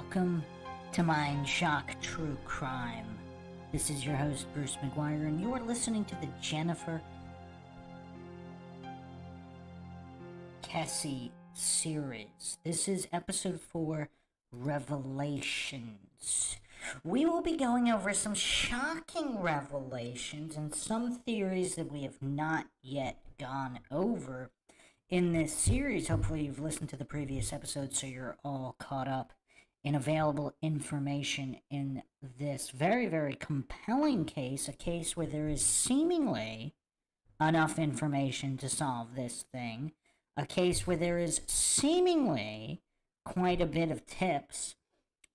Welcome to Mindshock True Crime. This is your host, Bruce McGuire, and you are listening to the Jennifer Kesse series. This is episode 4, Revelations. We will be going over some shocking revelations and some theories that we have not yet gone over in this series. Hopefully you've listened to the previous episode so you're all caught up in available information in this very, very compelling case, a case where there is seemingly enough information to solve this thing, a case where there is seemingly quite a bit of tips,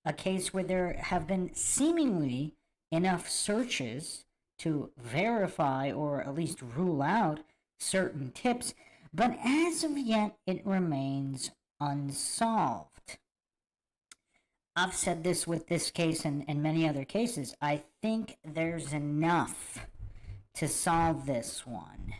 a case where there have been seemingly enough searches to verify or at least rule out certain tips, but as of yet it remains unsolved. I've said this with this case and many other cases. I think there's enough to solve this one.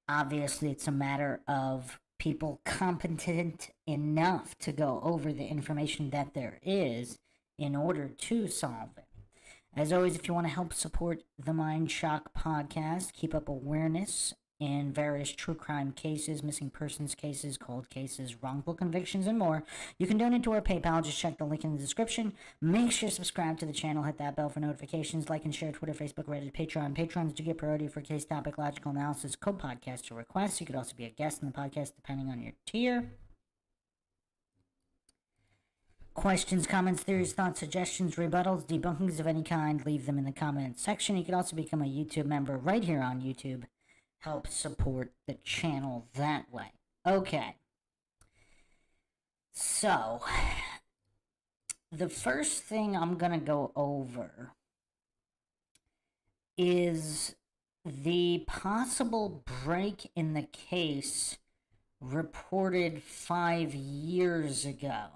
Obviously, it's a matter of people competent enough to go over the information that there is in order to solve it. As always, if you want to help support the Mindshock podcast, keep up awareness in various true crime cases, missing persons cases, cold cases, wrongful convictions, and more, you can donate to our PayPal. Just check the link in the description. Make sure to subscribe to the channel, hit that bell for notifications, like and share Twitter, Facebook, Reddit, Patreon. Patrons do get priority for case topic, logical analysis, co-podcast, or requests. You could also be a guest in the podcast depending on your tier. Questions, comments, theories, thoughts, suggestions, rebuttals, debunkings of any kind, leave them in the comments section. You could also become a YouTube member right here on YouTube. Help support the channel that way. Okay. So, the first thing I'm going to go over is the possible break in the case reported 5 years ago.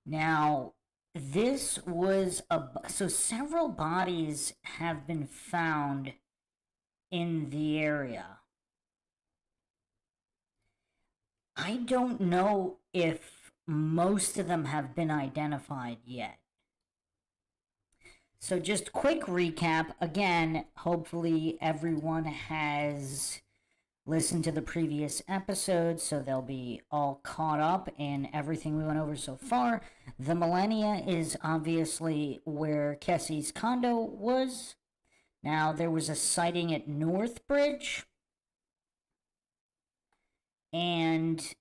Now, this was so several bodies have been found in the area. I don't know if most of them have been identified yet. So just quick recap. Again, hopefully everyone has listen to the previous episode, so they'll be all caught up in everything we went over so far. The Millennia is obviously where Kesse's condo was. Now, there was a sighting at Northbridge and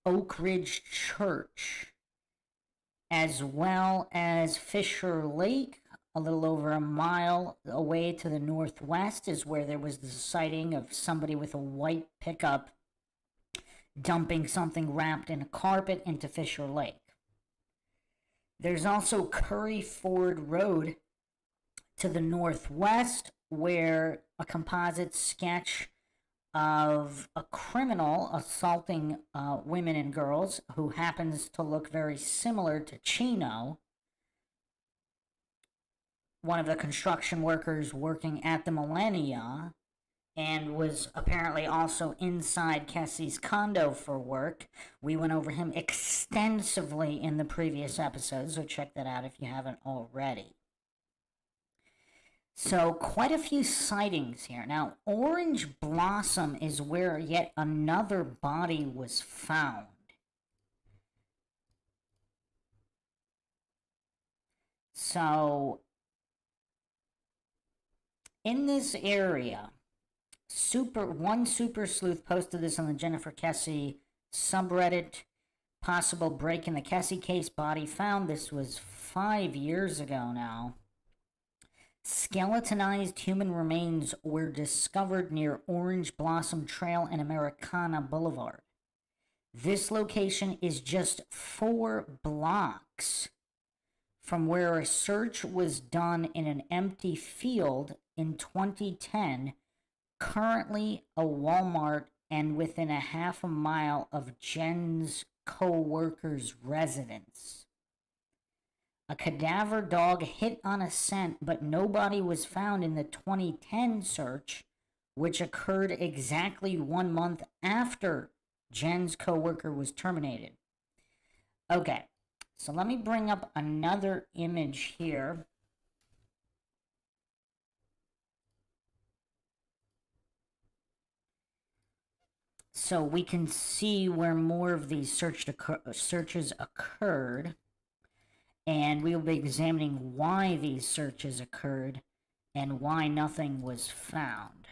Oak Ridge Church, as well as Fisher Lake. A little over a mile away to the northwest is where there was the sighting of somebody with a white pickup dumping something wrapped in a carpet into Fisher Lake. There's also Curry Ford Road to the northwest, where a composite sketch of a criminal assaulting women and girls who happens to look very similar to Chino, one of the construction workers working at the Millennia, and was apparently also inside Kesse's condo for work. We went over him extensively in the previous episode, so check that out if you haven't already. So, quite a few sightings here. Now, Orange Blossom is where yet another body was found. So, in this area, one super sleuth posted this on the Jennifer Kesse subreddit. Possible break in the Kesse case, body found. This was 5 years ago now. Skeletonized human remains were discovered near Orange Blossom Trail and Americana Boulevard. This location is just 4 blocks from where a search was done in an empty field in 2010, currently a Walmart and within a half a mile of Jens co-worker's residence. A cadaver dog hit on a scent, but nobody was found in the 2010 search, which occurred exactly 1 month after Jen's co-worker was terminated. Okay, so let me bring up another image here. So we can see where more of these searches occurred. And we will be examining why these searches occurred and why nothing was found.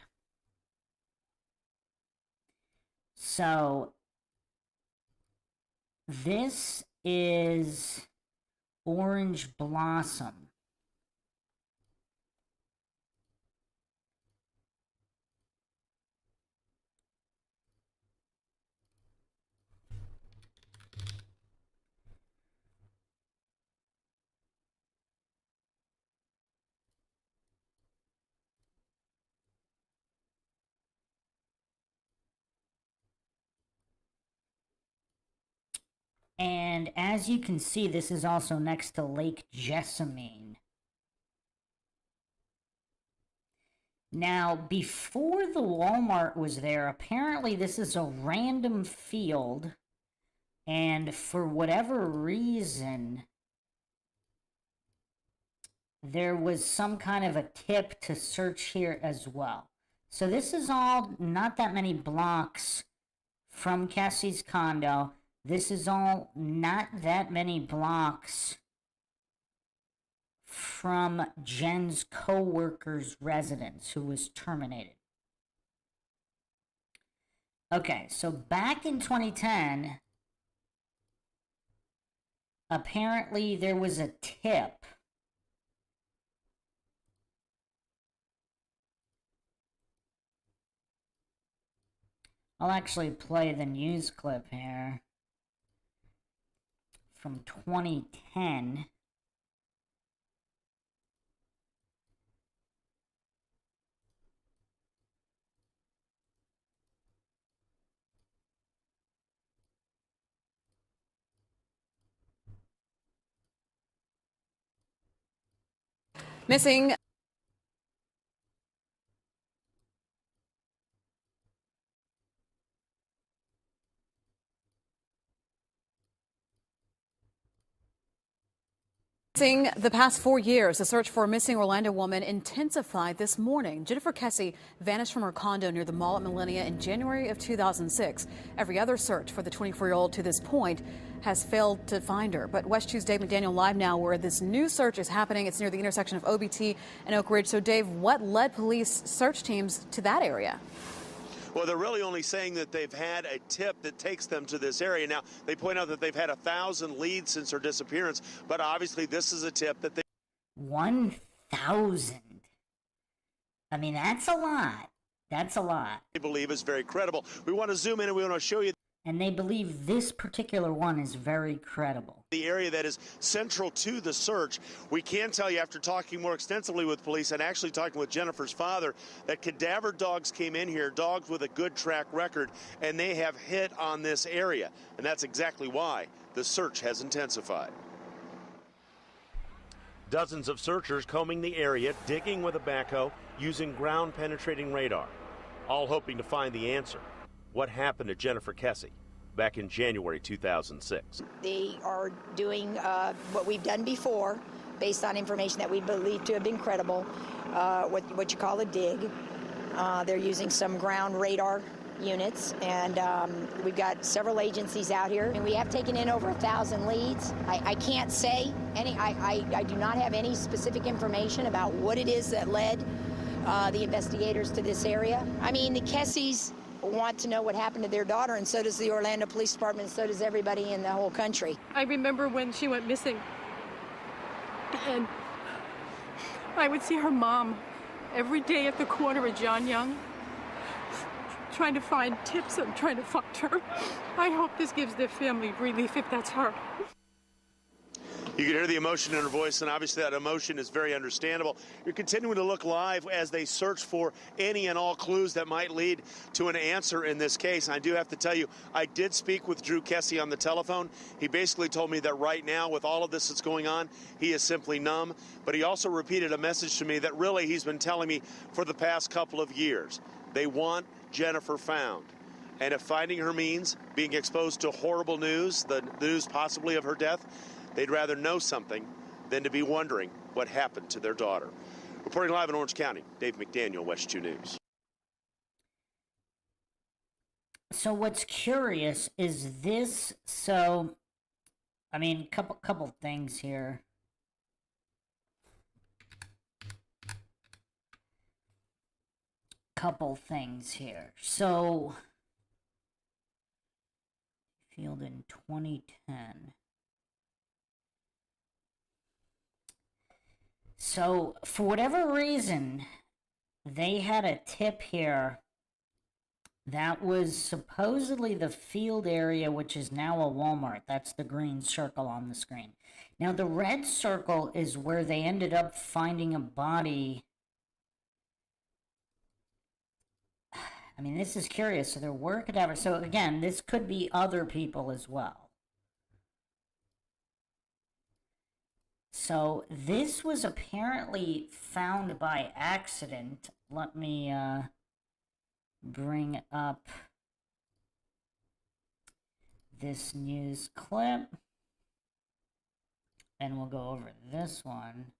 So this is Orange Blossom. And as you can see, this is also next to Lake Jessamine. Now, before the Walmart was there, apparently this is a random field, and for whatever reason, there was some kind of a tip to search here as well. So this is all not that many blocks from Kesse's condo. This is all not that many blocks from Jen's co-worker's residence who was terminated. Okay, so back in 2010, apparently there was a tip I'll actually play the news clip here from 2010. Missing. The past 4 years, the search for a missing Orlando woman intensified this morning. Jennifer Kesse vanished from her condo near the mall at Millennia in January of 2006. Every other search for the 24-year-old to this point has failed to find her. But West 2's Dave McDaniel live now where this new search is happening. It's near the intersection of OBT and Oak Ridge. So, Dave, what led police search teams to that area? Well, they're really only saying that they've had a tip that takes them to this area. Now, they point out that they've had 1,000 leads since her disappearance, but obviously this is a tip that they... 1,000. I mean, that's a lot. That's a lot. They believe is very credible. We want to zoom in and we want to show you... And they believe this particular one is very credible. The area that is central to the search. We can tell you after talking more extensively with police and actually talking with Jennifer's father that cadaver dogs came in here, dogs with a good track record, and they have hit on this area. And that's exactly why the search has intensified. Dozens of searchers combing the area, digging with a backhoe, using ground-penetrating radar, all hoping to find the answer. What happened to Jennifer Kesse back in January 2006? They are doing what we've done before based on information that we believe to have been credible, what you call a dig. They're using some ground radar units, and we've got several agencies out here, and we have taken in over 1,000 leads. I can't say any, I do not have any specific information about what it is that led the investigators to this area. I mean, the Kesses want to know what happened to their daughter, and so does the Orlando Police Department, and so does everybody in the whole country. I remember when she went missing, and I would see her mom every day at the corner of John Young, trying to find tips and trying to find her. I hope this gives their family relief if that's her. You can hear the emotion in her voice, and obviously that emotion is very understandable. You're continuing to look live as they search for any and all clues that might lead to an answer in this case. I do have to tell you, I did speak with Drew Kesse on the telephone. He basically told me that right now, with all of this that's going on, he is simply numb. But he also repeated a message to me that really he's been telling me for the past couple of years. They want Jennifer found. And if finding her means being exposed to horrible news, the news possibly of her death, they'd rather know something than to be wondering what happened to their daughter. Reporting live in Orange County, Dave McDaniel, West 2 News. So what's curious is this, so, I mean, couple things here. So, field in 2010. So, for whatever reason, they had a tip here that was supposedly the field area, which is now a Walmart. That's the green circle on the screen. Now, the red circle is where they ended up finding a body. I mean, this is curious. So there were cadavers. So again, this could be other people as well. So this was apparently found by accident. Let me bring up this news clip. And we'll go over this one.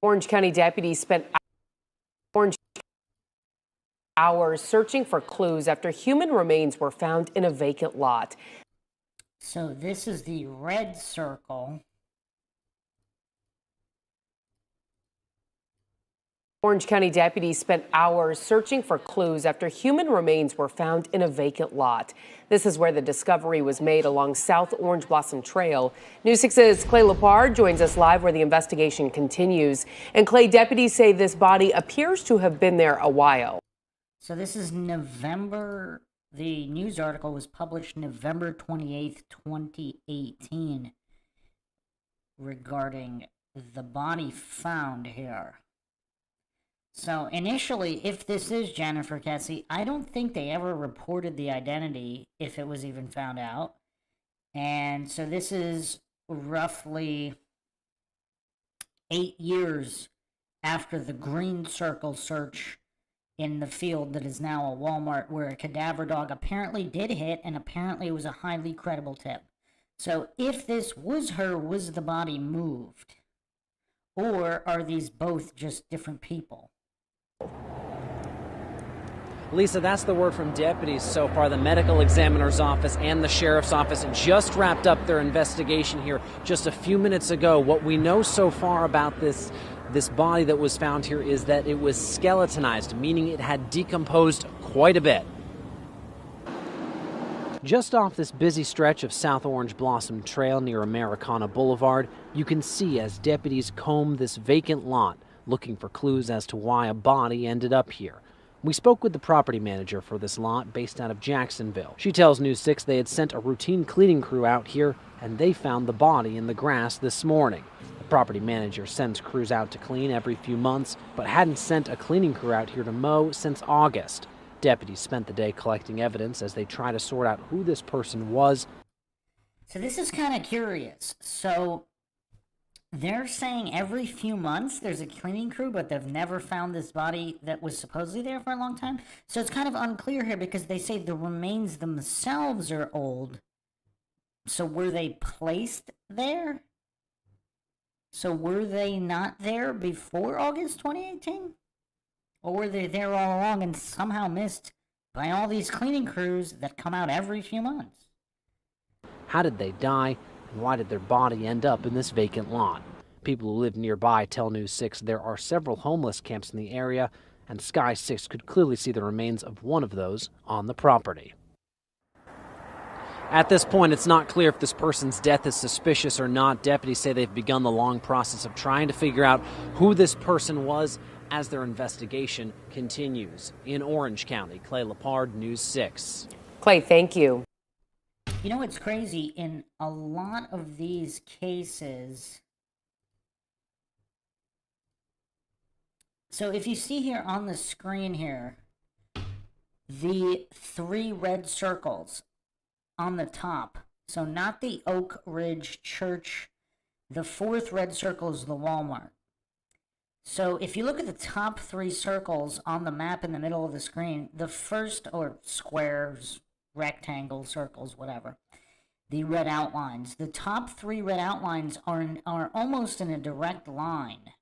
Orange County deputies spent hours searching for clues after human remains were found in a vacant lot. So this is the red circle. Orange County deputies spent hours searching for clues after human remains were found in a vacant lot. This is where the discovery was made along South Orange Blossom Trail. News 6's Clay Lepard joins us live where the investigation continues. And Clay, deputies say this body appears to have been there a while. So this is November. The news article was published November 28th, 2018 regarding the body found here. So initially, if this is Jennifer Kesse, I don't think they ever reported the identity if it was even found out. And so this is roughly 8 years after the green circle search in the field that is now a Walmart, where a cadaver dog apparently did hit, and apparently it was a highly credible tip. So if this was her, was the body moved? Or are these both just different people? Lisa, that's the word from deputies so far. The medical examiner's office and the sheriff's office just wrapped up their investigation here just a few minutes ago. What we know so far about this body that was found here is that it was skeletonized, meaning it had decomposed quite a bit. Just off this busy stretch of South Orange Blossom Trail near Americana Boulevard, you can see as deputies comb this vacant lot, looking for clues as to why a body ended up here. We spoke with the property manager for this lot based out of Jacksonville. She tells News 6 they had sent a routine cleaning crew out here and they found the body in the grass this morning. The property manager sends crews out to clean every few months, but hadn't sent a cleaning crew out here to mow since August. Deputies spent the day collecting evidence as they try to sort out who this person was. So this is kind of curious. So they're saying every few months there's a cleaning crew, but they've never found this body that was supposedly there for a long time. So it's kind of unclear here because they say the remains themselves are old. So were they placed there? So were they not there before August 2018? Or were they there all along and somehow missed by all these cleaning crews that come out every few months? How did they die, and why did their body end up in this vacant lot? People who live nearby tell News 6 there are several homeless camps in the area, and Sky 6 could clearly see the remains of one of those on the property. At this point, it's not clear if this person's death is suspicious or not. Deputies say they've begun the long process of trying to figure out who this person was as their investigation continues. In Orange County, Clay Lepard, News 6. Clay, thank you. You know what's crazy? In a lot of these cases, so if you see here on the screen here, the 3 red circles on the top, so not the Oak Ridge Church, the 4th red circle is the Walmart. So if you look at the top 3 circles on the map in the middle of the screen, the first, or squares, rectangles, circles, whatever, the red outlines, the top 3 red outlines are almost in a direct line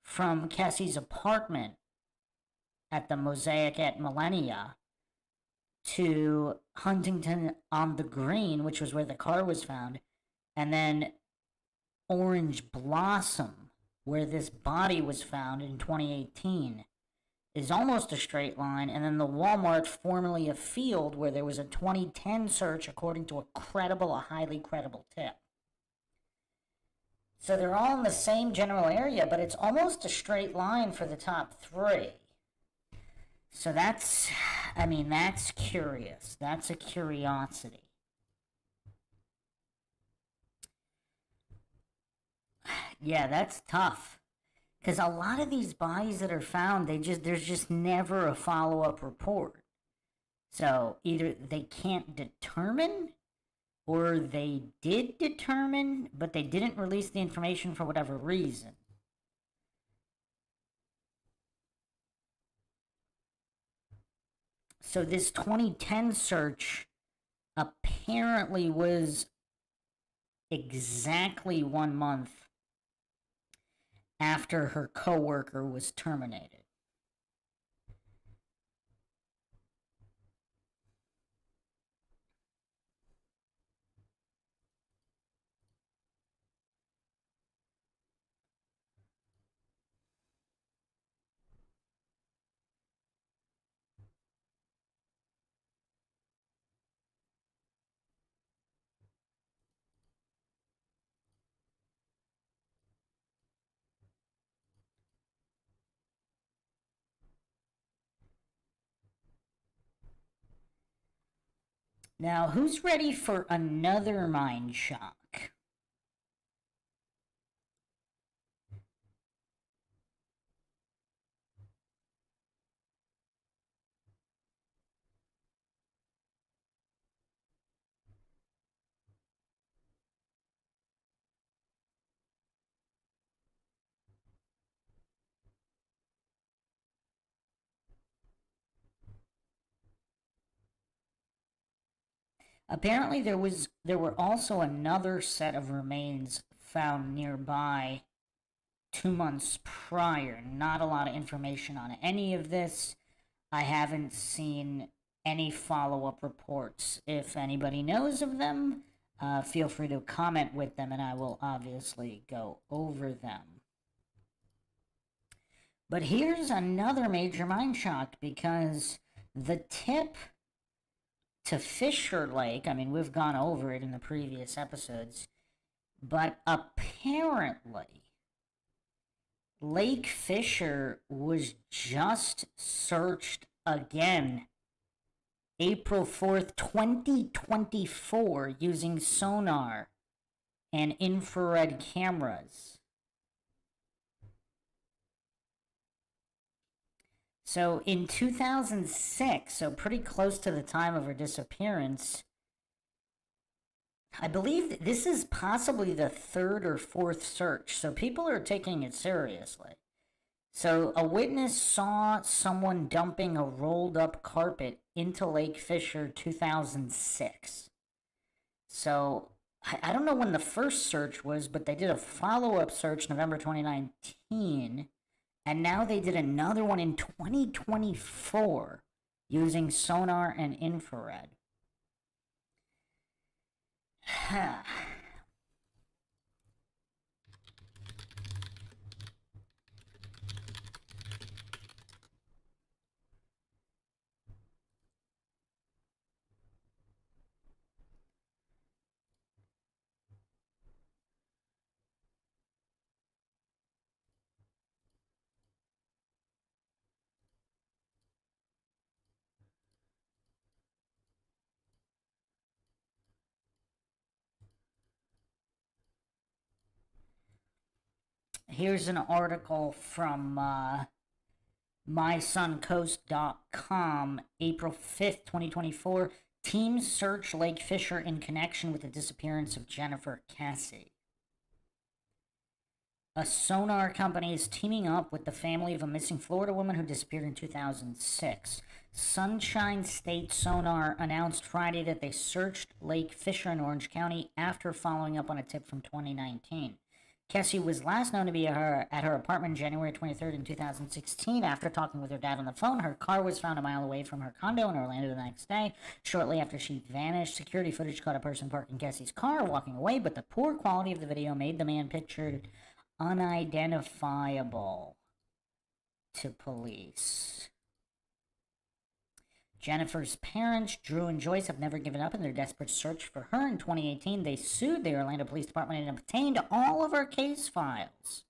from Kesse's apartment at the Mosaic at Millennia to Huntington on the Green, which was where the car was found, and then Orange Blossom, where this body was found in 2018, is almost a straight line, and then the Walmart, formerly a field, where there was a 2010 search according to a highly credible tip. So they're all in the same general area, but it's almost a straight line for the top 3. So that's curious. That's a curiosity. Yeah, that's tough. Because a lot of these bodies that are found, there's just never a follow-up report. So either they can't determine, or they did determine, but they didn't release the information for whatever reason. So this 2010 search apparently was exactly 1 month after her coworker was terminated. Now, who's ready for another mind shock? Apparently there were also another set of remains found nearby 2 months prior. Not a lot of information on any of this. I haven't seen any follow-up reports. If anybody knows of them, feel free to comment with them, and I will obviously go over them. But here's another major mind shock, because the tip to Fisher Lake, I mean, we've gone over it in the previous episodes, but apparently Lake Fisher was just searched again April 4th, 2024, using sonar and infrared cameras. So in 2006, so pretty close to the time of her disappearance, I believe this is possibly the 3rd or 4th search, so people are taking it seriously. So a witness saw someone dumping a rolled up carpet into Lake Fisher 2006. So I don't know when the first search was, but they did a follow-up search November 2019, And now they did another one in 2024 using sonar and infrared. Here's an article from mysuncoast.com, April 5th, 2024. Teams search Lake Fisher in connection with the disappearance of Jennifer Kesse. A sonar company is teaming up with the family of a missing Florida woman who disappeared in 2006. Sunshine State Sonar announced Friday that they searched Lake Fisher in Orange County after following up on a tip from 2019. Kesse was last known to be at her apartment January 23rd in 2016. After talking with her dad on the phone, her car was found a mile away from her condo in Orlando the next day. Shortly after she vanished, security footage caught a person parking Kesse's car walking away, but the poor quality of the video made the man pictured unidentifiable to police. Jennifer's parents, Drew and Joyce, have never given up in their desperate search for her. In 2018, they sued the Orlando Police Department and obtained all of her case files.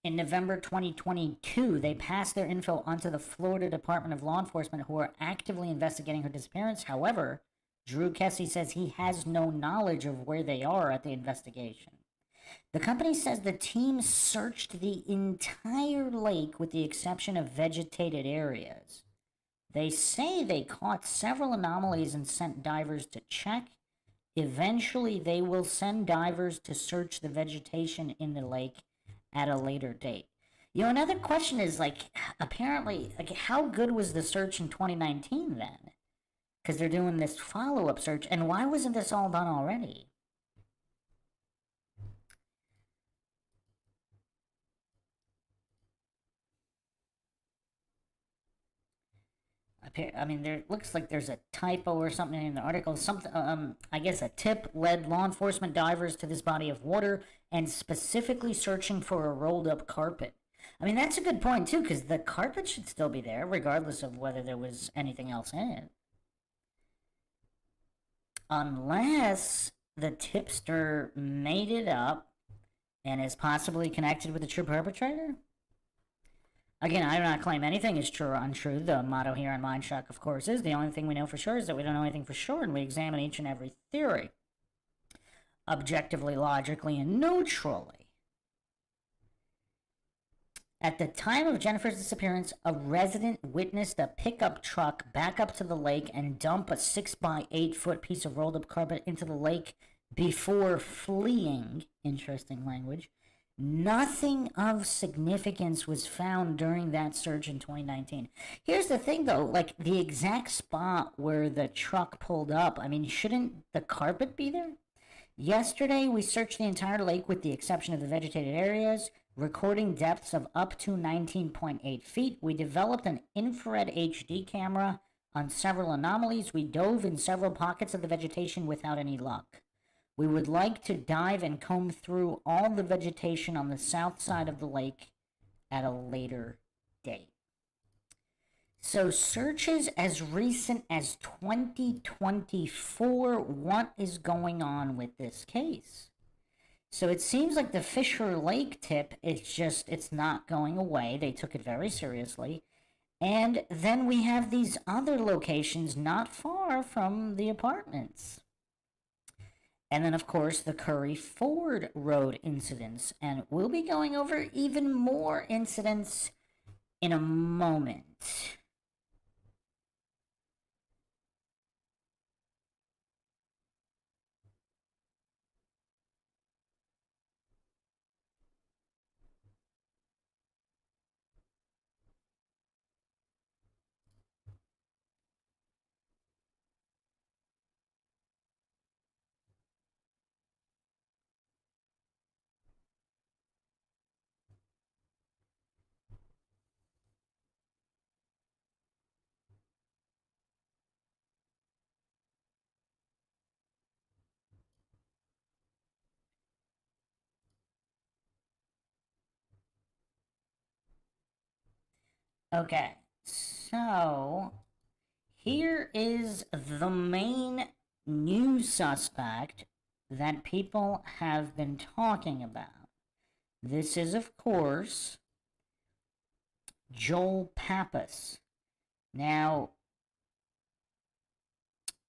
In November 2022, they passed their info onto the Florida Department of Law Enforcement, who are actively investigating her disappearance. However, Drew Kesse says he has no knowledge of where they are at the investigation. The company says the team searched the entire lake with the exception of vegetated areas. They say they caught several anomalies and sent divers to check. Eventually, they will send divers to search the vegetation in the lake at a later date. You know, another question is, apparently, how good was the search in 2019 then? Because they're doing this follow-up search, and why wasn't this all done already? I mean, there looks like there's a typo or something in the article. Something, I guess a tip led law enforcement divers to this body of water and specifically searching for a rolled up carpet. I mean, that's a good point too, because the carpet should still be there, regardless of whether there was anything else in it. Unless the tipster made it up and is possibly connected with the true perpetrator. Again, I do not claim anything is true or untrue. The motto here on Mindshock, of course, is the only thing we know for sure is that we don't know anything for sure, and we examine each and every theory objectively, logically, and neutrally. At the time of Jennifer's disappearance, a resident witnessed a pickup truck back up to the lake and dump a 6-by-8-foot piece of rolled up carpet into the lake before fleeing. Interesting language. Nothing of significance was found during that search in 2019. Here's the thing, though, the exact spot where the truck pulled up, I mean, shouldn't the carpet be there? Yesterday, we searched the entire lake with the exception of the vegetated areas, recording depths of up to 19.8 feet. We developed an infrared HD camera on several anomalies. We dove in several pockets of the vegetation without any luck. We would like to dive and comb through all the vegetation on the south side of the lake at a later date. So searches as recent as 2024, what is going on with this case? So it seems like the Fisher Lake tip, it's not going away. They took it very seriously. And then we have these other locations not far from the apartments. And then, of course, the Curry Ford Road incidents. And we'll be going over even more incidents in a moment. Okay, so here is the main new suspect that people have been talking about. This is, of course, Joel Pappas. Now,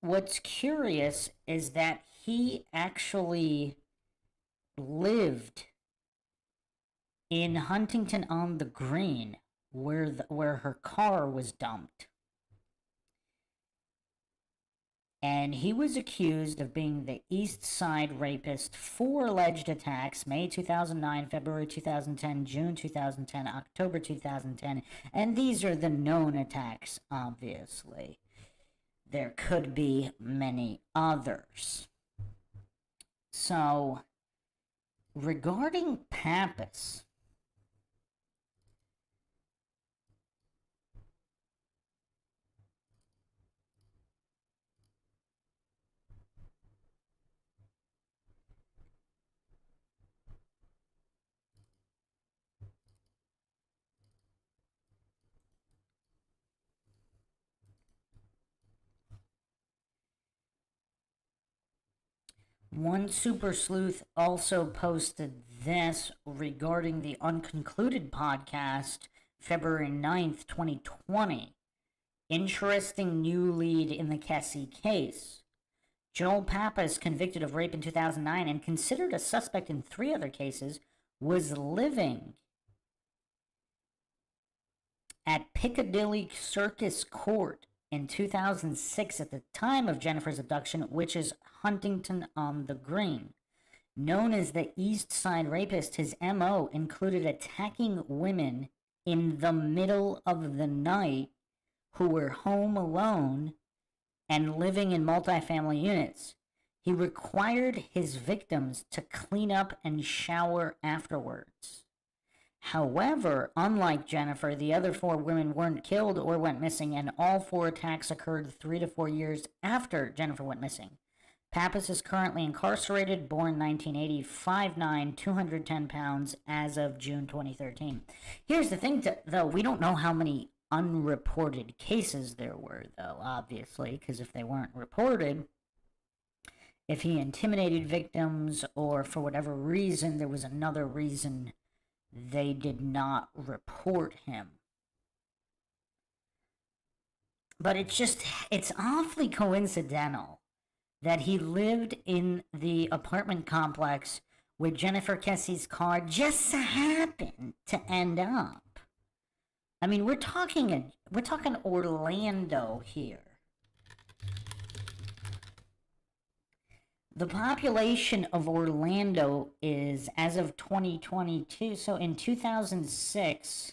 what's curious is that he actually lived in Huntington on the Green, where her car was dumped. And he was accused of being the East Side rapist. 4 alleged attacks: May 2009, February 2010, June 2010, October 2010. And these are the known attacks, obviously. There could be many others. So, regarding Pappas, one super sleuth also posted this regarding the Unconcluded podcast, February 9th, 2020. Interesting new lead in the Kesse case. Joel Pappas, convicted of rape in 2009 and considered a suspect in 3 other cases, was living at Piccadilly Circus Court in 2006 at the time of Jennifer's abduction, which is Huntington on the Green. Known as the East Side Rapist, his MO included attacking women in the middle of the night who were home alone and living in multifamily units. He required his victims to clean up and shower afterwards. However, unlike Jennifer, the other 4 women weren't killed or went missing, and all 4 attacks occurred 3 to 4 years after Jennifer went missing. Pappas is currently incarcerated, born 1980, 5'9", 210 pounds, as of June 2013. Here's the thing, though, we don't know how many unreported cases there were, though, obviously, because if they weren't reported, if he intimidated victims or for whatever reason, there was another reason they did not report him. But it's awfully coincidental that he lived in the apartment complex where Jennifer Kesse's car just so happened to end up. I mean, we're talking Orlando here. The population of Orlando is, as of 2022, so in 2006,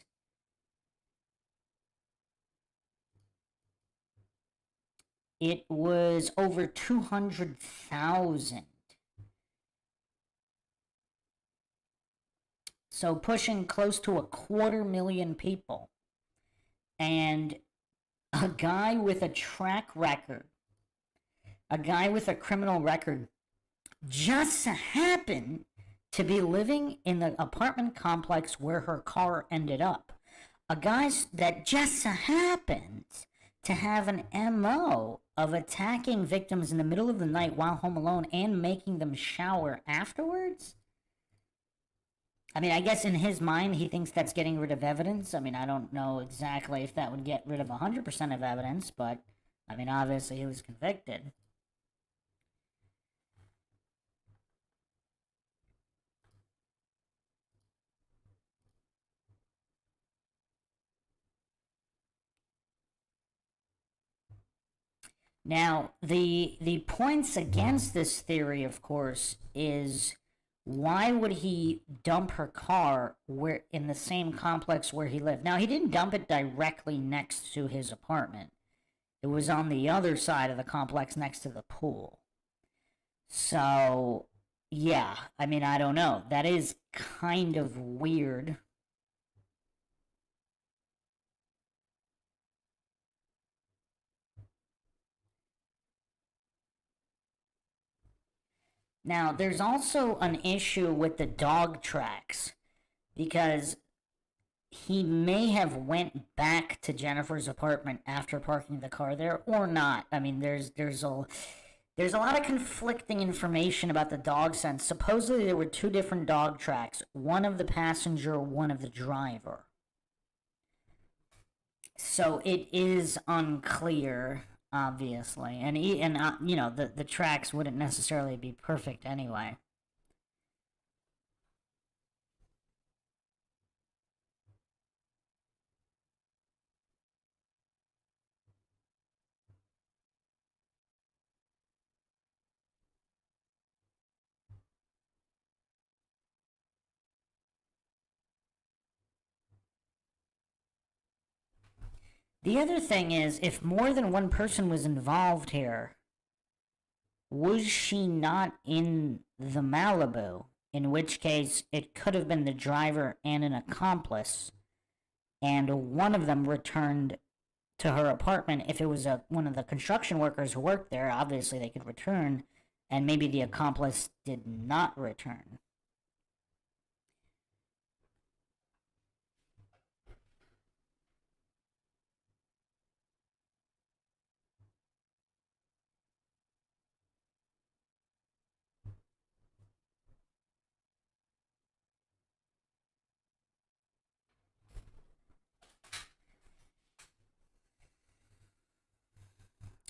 it was over 200,000. So pushing close to 250,000 people. And a guy with a track record, a guy with a criminal record, just happened to be living in the apartment complex where her car ended up. A guy that just happens to have an MO of attacking victims in the middle of the night while home alone and making them shower afterwards? I mean, I guess in his mind, he thinks that's getting rid of evidence. I mean, I don't know exactly if that would get rid of 100% of evidence, but, I mean, obviously he was convicted. Now, the points against this theory, of course, is why would he dump her car where in the same complex where he lived? Now, he didn't dump it directly next to his apartment. It was on the other side of the complex next to the pool. So, yeah, I mean, I don't know. That is kind of weird. Now, there's also an issue with the dog tracks because he may have went back to Jennifer's apartment after parking the car there or not. I mean, there's a lot of conflicting information about the dog scent. Supposedly there were 2 different dog tracks, one of the passenger, one of the driver. So it is unclear, obviously, and you know, the tracks wouldn't necessarily be perfect anyway. The other thing is, if more than one person was involved here, was she not in the Malibu? In which case, it could have been the driver and an accomplice, and one of them returned to her apartment. If it was one of the construction workers who worked there, obviously they could return, and maybe the accomplice did not return.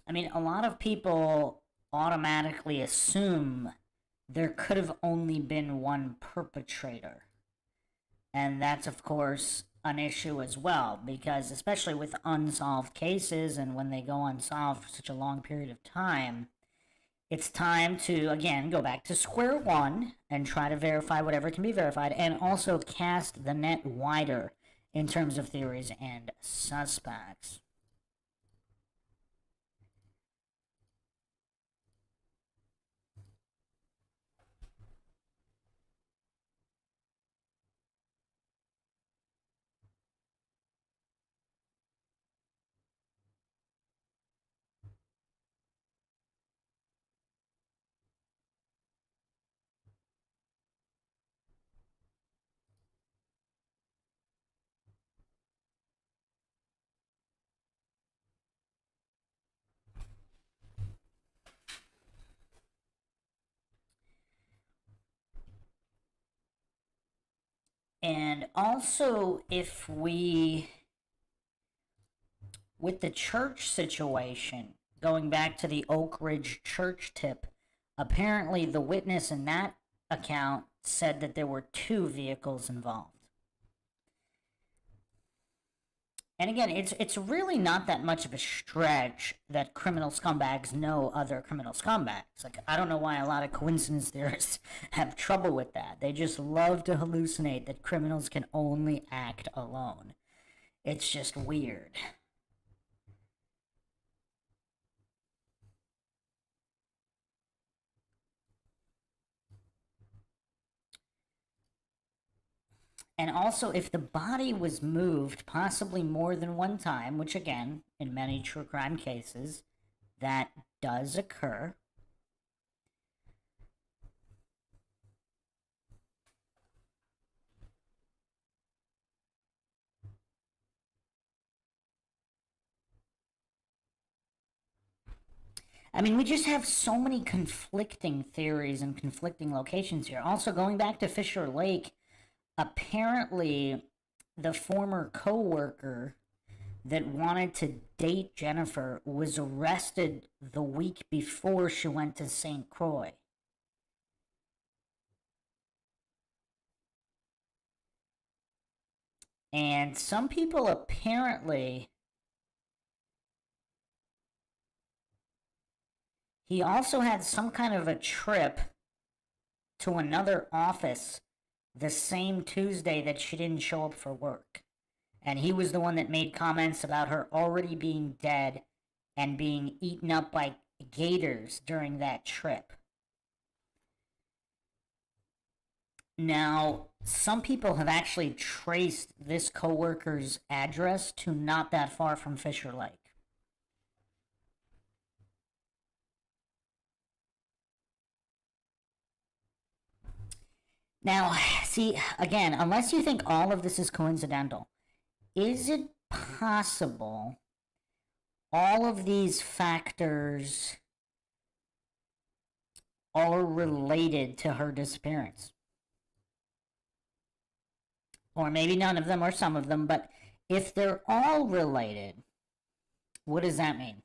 I mean, a lot of people automatically assume there could have only been one perpetrator. And that's, of course, an issue as well, because especially with unsolved cases and when they go unsolved for such a long period of time, it's time to, again, go back to square one and try to verify whatever can be verified, and also cast the net wider in terms of theories and suspects. And also, if we, with the church situation, going back to the Oak Ridge church tip, apparently the witness in that account said that there were 2 vehicles involved. And again, it's really not that much of a stretch that criminal scumbags know other criminal scumbags. Like, I don't know why a lot of coincidence theorists have trouble with that. They just love to hallucinate that criminals can only act alone. It's just weird. And also, if the body was moved possibly more than one time, which again, in many true crime cases, that does occur. I mean, we just have so many conflicting theories and conflicting locations here. Also, going back to Fisher Lake, apparently the former co-worker that wanted to date Jennifer was arrested the week before she went to St. Croix. And some people apparently, he also had some kind of a trip to another office the same Tuesday that she didn't show up for work. And he was the one that made comments about her already being dead and being eaten up by gators during that trip. Now, some people have actually traced this coworker's address to not that far from Fisher Lake. Now, see, again, unless you think all of this is coincidental, is it possible all of these factors are related to her disappearance? Or maybe none of them or some of them, but if they're all related, what does that mean?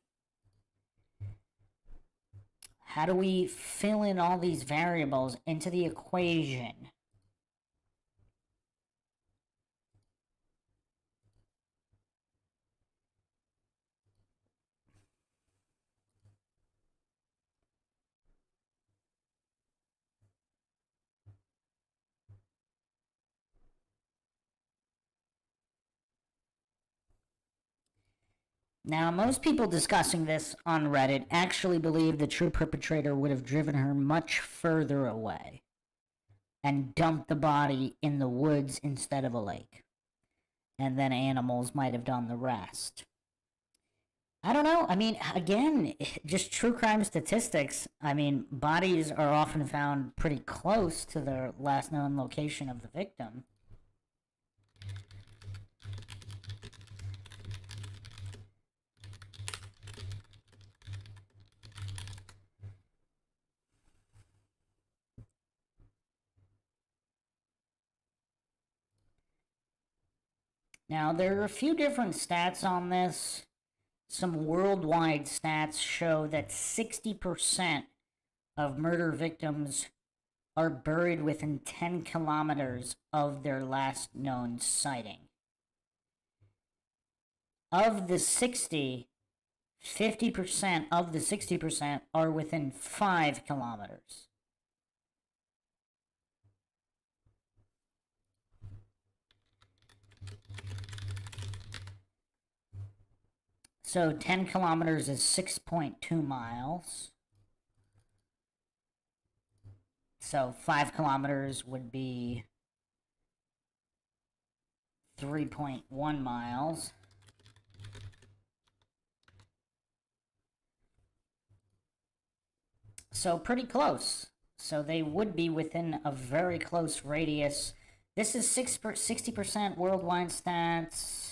How do we fill in all these variables into the equation? Now, most people discussing this on Reddit actually believe the true perpetrator would have driven her much further away and dumped the body in the woods instead of a lake. And then animals might have done the rest. I don't know. I mean, again, just true crime statistics. I mean, bodies are often found pretty close to the last known location of the victim. Now, there are a few different stats on this. Some worldwide stats show that 60% of murder victims are buried within 10 kilometers of their last known sighting. Of the 60, 50% of the 60% are within 5 kilometers. So 10 kilometers is 6.2 miles. So 5 kilometers would be 3.1 miles. So pretty close. So they would be within a very close radius. This is 60% worldwide stats.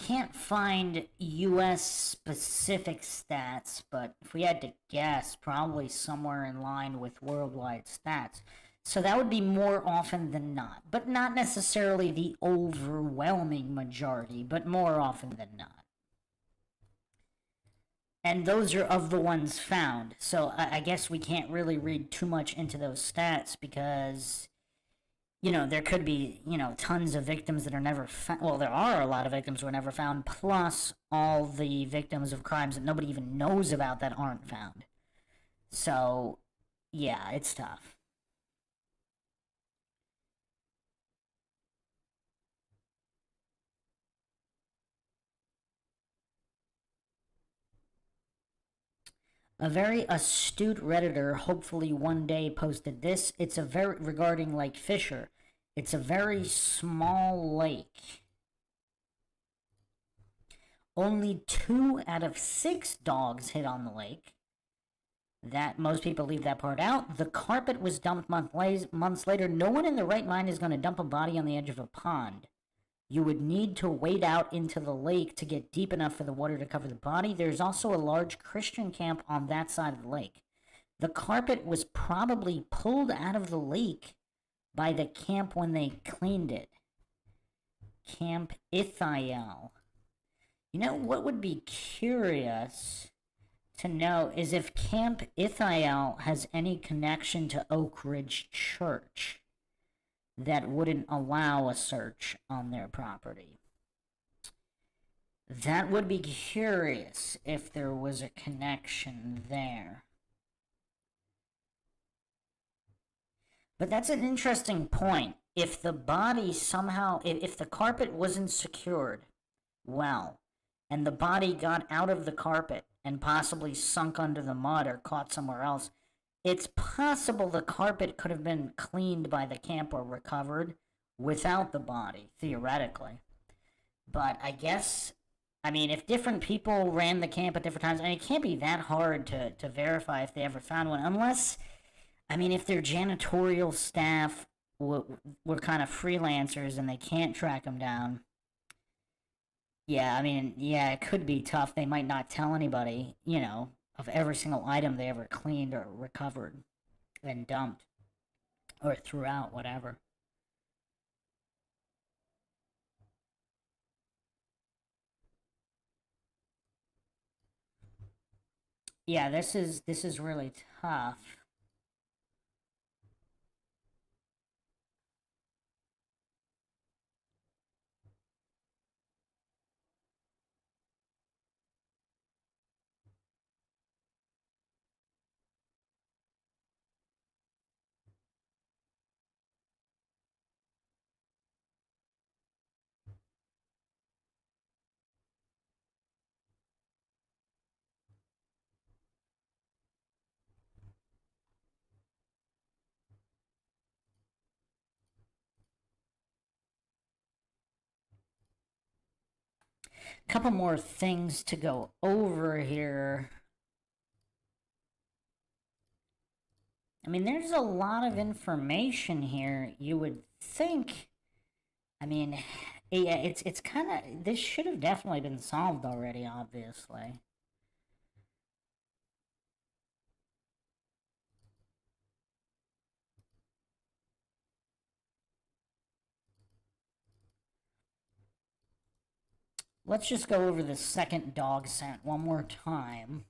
Can't find US specific stats, but if we had to guess, probably somewhere in line with worldwide stats. So that would be more often than not, but not necessarily the overwhelming majority, but more often than not. And those are of the ones found. So I guess we can't really read too much into those stats because, you know, there could be, you know, tons of victims that are never found. Well, there are a lot of victims who are never found, plus all the victims of crimes that nobody even knows about that aren't found. So, yeah, it's tough. A very astute Redditor hopefully one day posted this. It's a very, regarding Lake Fisher. It's a very small lake. Only 2 out of 6 dogs hid on the lake. That most people leave that part out. The carpet was dumped months later. No one in their right mind is going to dump a body on the edge of a pond. You would need to wade out into the lake to get deep enough for the water to cover the body. There's also a large Christian camp on that side of the lake. The carpet was probably pulled out of the lake by the camp when they cleaned it. Camp Ithael. You know what would be curious to know is if Camp Ithael has any connection to Oak Ridge Church that wouldn't allow a search on their property. That would be curious if there was a connection there. But that's an interesting point. If the body somehow, if the carpet wasn't secured well, and the body got out of the carpet and possibly sunk under the mud or caught somewhere else, it's possible the carpet could have been cleaned by the camp or recovered without the body, theoretically. But I guess, I mean, if different people ran the camp at different times, I mean, it can't be that hard to verify if they ever found one, unless, I mean, if their janitorial staff were kind of freelancers and they can't track them down. Yeah, I mean, yeah, it could be tough. They might not tell anybody, of every single item they ever cleaned or recovered and dumped or threw out, whatever. Yeah, this is really tough. Couple more things to go over here. I mean, there's a lot of information here. You would think. I mean, yeah, it's kind of, this should have definitely been solved already, obviously. Let's just go over the second dog scent one more time.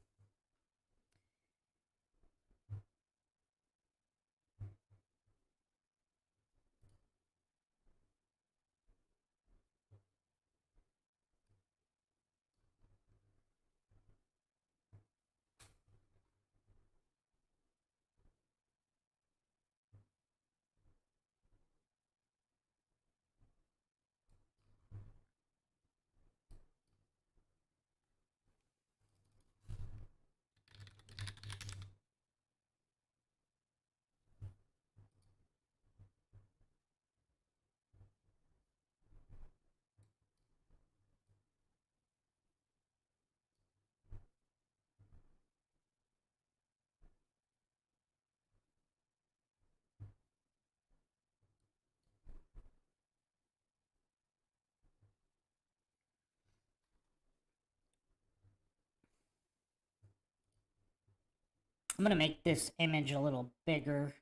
I'm going to make this image a little bigger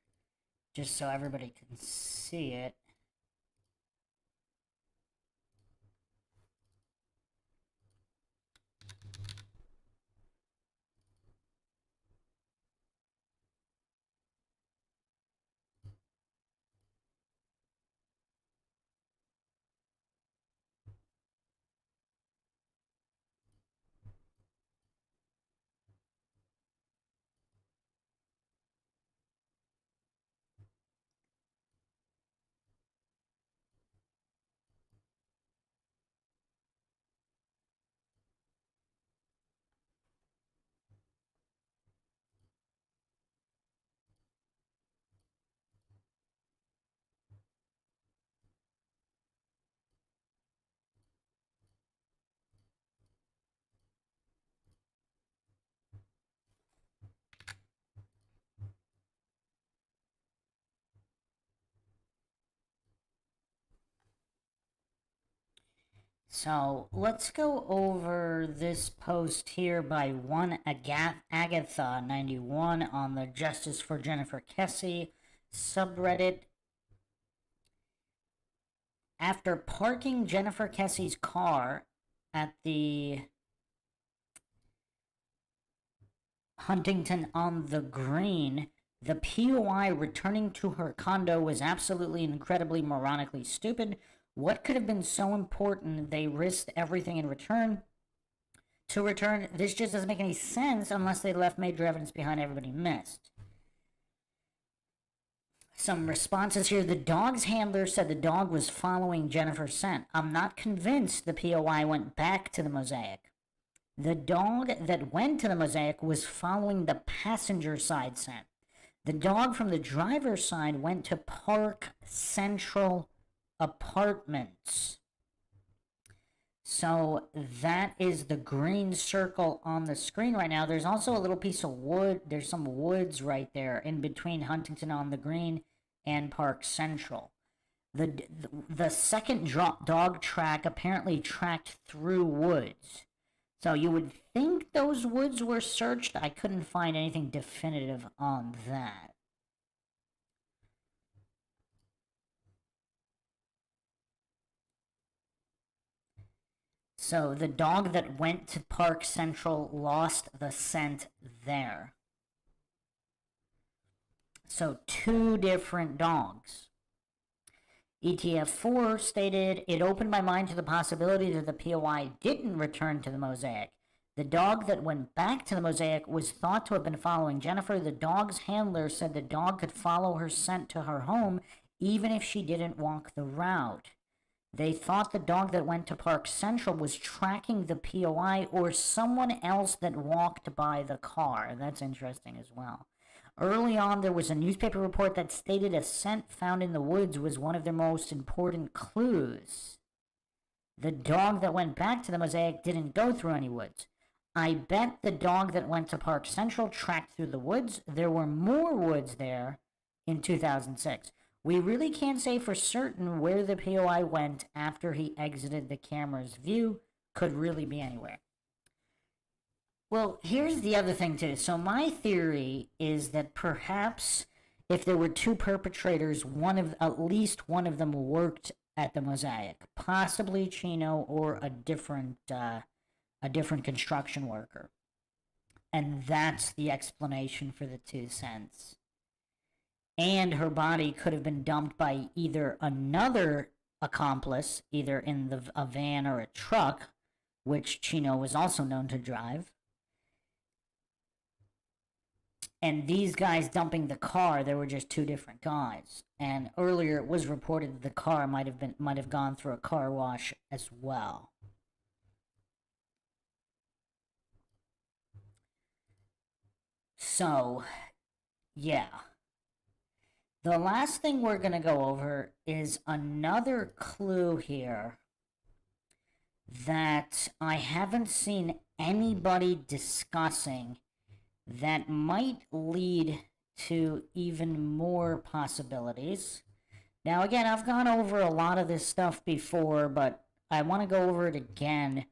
just so everybody can see it. So let's go over this post here by one Agatha 91 on the Justice for Jennifer Kesse subreddit. After parking Jennifer Kesse's car at the Huntington on the Green, the POI returning to her condo was absolutely incredibly moronically stupid. What could have been so important they risked everything in return? To return, this just doesn't make any sense unless they left major evidence behind everybody missed. Some responses here. The dog's handler said the dog was following Jennifer's scent. I'm not convinced the POI went back to the Mosaic. The dog that went to the Mosaic was following the passenger side scent. The dog from the driver's side went to Park Central Apartments. So that is the green circle on the screen right now. There's also a little piece of wood. There's some woods right there in between Huntington on the Green and Park Central. The second dog track apparently tracked through woods. So you would think those woods were searched. I couldn't find anything definitive on that. So the dog that went to Park Central lost the scent there. So 2 different dogs. ETF4 stated, it opened my mind to the possibility that the POI didn't return to the Mosaic. The dog that went back to the Mosaic was thought to have been following Jennifer. The dog's handler said the dog could follow her scent to her home even if she didn't walk the route. They thought the dog that went to Park Central was tracking the POI or someone else that walked by the car. That's interesting as well. Early on, there was a newspaper report that stated a scent found in the woods was one of their most important clues. The dog that went back to the Mosaic didn't go through any woods. I bet the dog that went to Park Central tracked through the woods. There were more woods there in 2006. We really can't say for certain where the POI went after he exited the camera's view. Could really be anywhere. Well, here's the other thing, too. So my theory is that perhaps if there were 2 perpetrators, at least one of them worked at the Mosaic, possibly Chino or a different construction worker. And that's the explanation for the 2 cents. And her body could have been dumped by either another accomplice, either in a van or a truck, which Chino was also known to drive. And these guys dumping the car, there were just 2 different guys. And earlier it was reported that the car might have gone through a car wash as well. So, yeah. The last thing we're going to go over is another clue here that I haven't seen anybody discussing that might lead to even more possibilities. Now, again, I've gone over a lot of this stuff before, but I want to go over it again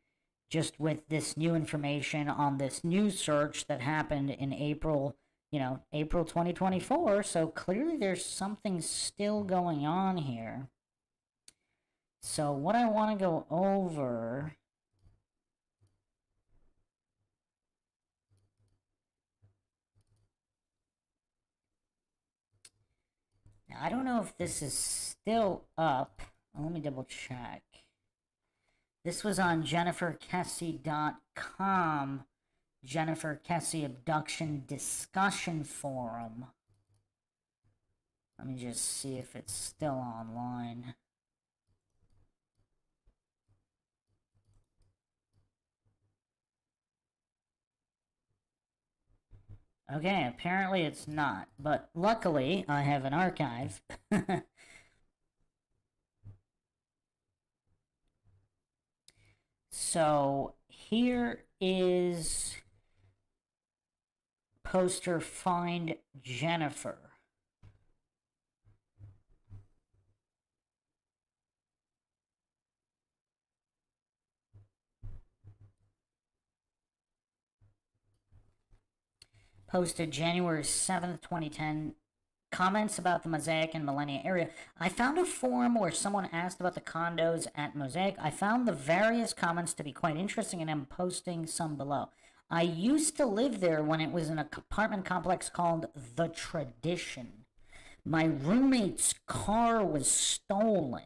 just with this new information on this new search that happened in April 2024. So clearly there's something still going on here. So what I want to go over now, I don't know if this is still up. Let me double check. This was on jenniferkesse.com. Jennifer Kesse Abduction Discussion Forum. Let me just see if it's still online. Okay, apparently it's not, but luckily I have an archive. So here is poster Find Jennifer. Posted January 7th, 2010. Comments about the Mosaic and Millennia area. I found a forum where someone asked about the condos at Mosaic. I found the various comments to be quite interesting and I'm posting some below. I used to live there when it was an apartment complex called The Tradition. My roommate's car was stolen.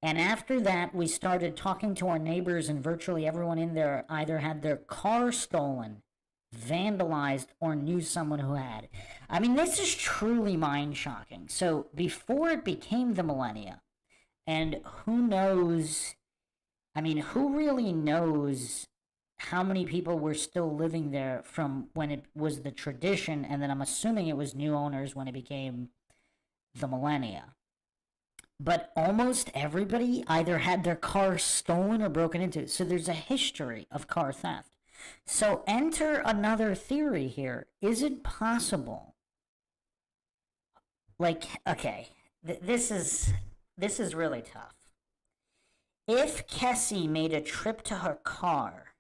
And after that, we started talking to our neighbors and virtually everyone in there either had their car stolen, vandalized, or knew someone who had. I mean, this is truly mind-shocking. So before it became the Millennia, and who knows, I mean, who really knows how many people were still living there from when it was the tradition, and then I'm assuming it was new owners when it became the millennia. But almost everybody either had their car stolen or broken into. So there's a history of car theft. So enter another theory here. Is it possible? Like, okay, this is really tough. If Kesse made a trip to her car,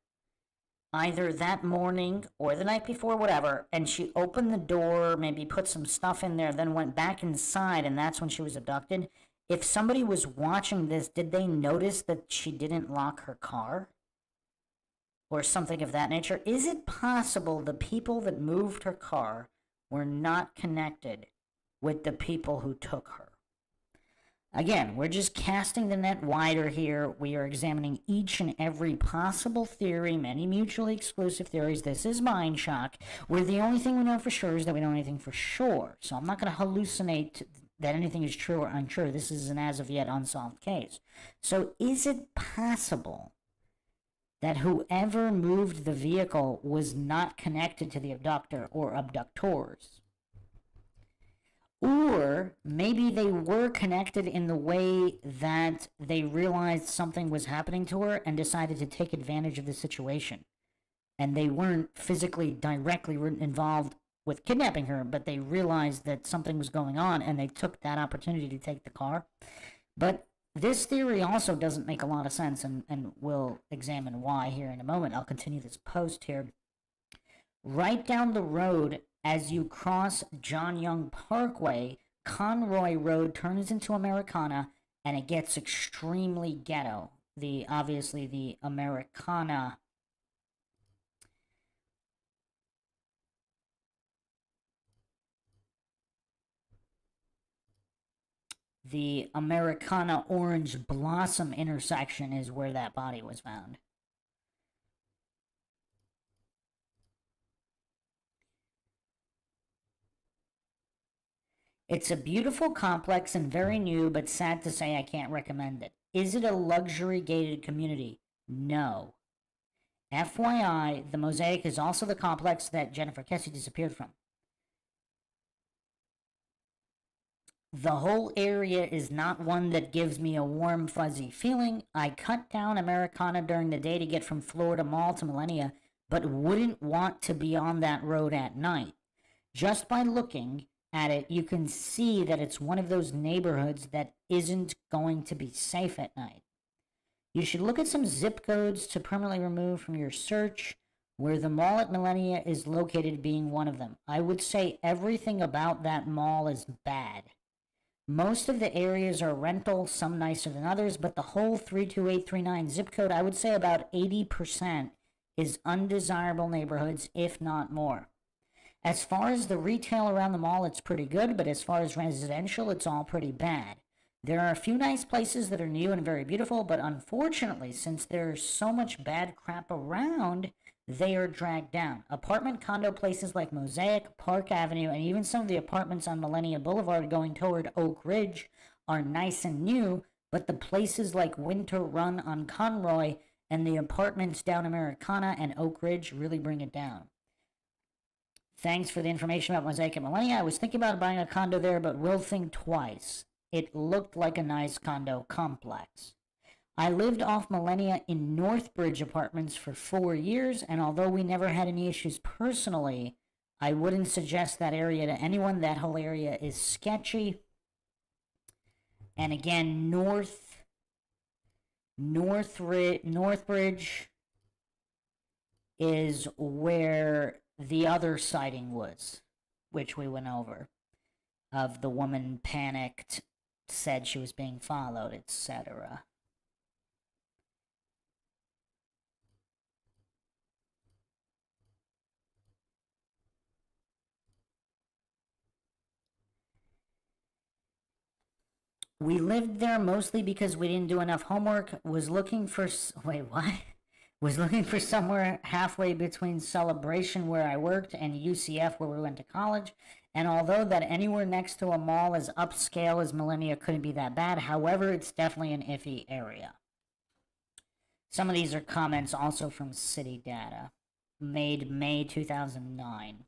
either that morning or the night before, whatever, and she opened the door, maybe put some stuff in there, then went back inside, and that's when she was abducted. If somebody was watching this, did they notice that she didn't lock her car? Or something of that nature? Is it possible the people that moved her car were not connected with the people who took her? Again, we're just casting the net wider here. We are examining each and every possible theory, many mutually exclusive theories. This is Mindshock, where the only thing we know for sure is that we know anything for sure. So I'm not going to hallucinate that anything is true or untrue. This is an as of yet unsolved case. So is it possible that whoever moved the vehicle was not connected to the abductor or abductors? Or maybe they were connected in the way that they realized something was happening to her and decided to take advantage of the situation. And they weren't physically directly involved with kidnapping her, but they realized that something was going on and they took that opportunity to take the car. But this theory also doesn't make a lot of sense, and we'll examine why here in a moment. I'll continue this post here. Right down the road, as you cross John Young Parkway, Conroy Road turns into Americana, and it gets extremely ghetto. Obviously the Americana Orange Blossom intersection is where that body was found. It's a beautiful complex and very new, but sad to say I can't recommend it. Is it a luxury gated community? No. FYI, the Mosaic is also the complex that Jennifer Kesse disappeared from. The whole area is not one that gives me a warm, fuzzy feeling. I cut down Americana during the day to get from Florida Mall to Millennia, but wouldn't want to be on that road at night. Just by looking at it, you can see that it's one of those neighborhoods that isn't going to be safe at night. You should look at some zip codes to permanently remove from your search, where the mall at Millennia is located being one of them. I would say everything about that mall is bad. Most of the areas are rental, some nicer than others, but the whole 32839 zip code, I would say about 80% is undesirable neighborhoods, if not more. As far as the retail around the mall, it's pretty good, but as far as residential, it's all pretty bad. There are a few nice places that are new and very beautiful, but unfortunately, since there's so much bad crap around, they are dragged down. Apartment condo places like Mosaic, Park Avenue, and even some of the apartments on Millennia Boulevard going toward Oak Ridge are nice and new, but the places like Winter Run on Conroy and the apartments down Americana and Oak Ridge really bring it down. Thanks for the information about Mosaic and Millennia. I was thinking about buying a condo there, but will think twice. It looked like a nice condo complex. I lived off Millennia in Northbridge Apartments for 4 years, and although we never had any issues personally, I wouldn't suggest that area to anyone. That whole area is sketchy. And again, Northbridge is where the other sighting was, which we went over, of the woman panicked, said she was being followed, etc. We lived there mostly because we didn't do enough homework. Was looking for somewhere halfway between Celebration, where I worked, and UCF, where we went to college. And although that anywhere next to a mall as upscale as Millennia couldn't be that bad, however, it's definitely an iffy area. Some of these are comments also from City Data, made May 2009.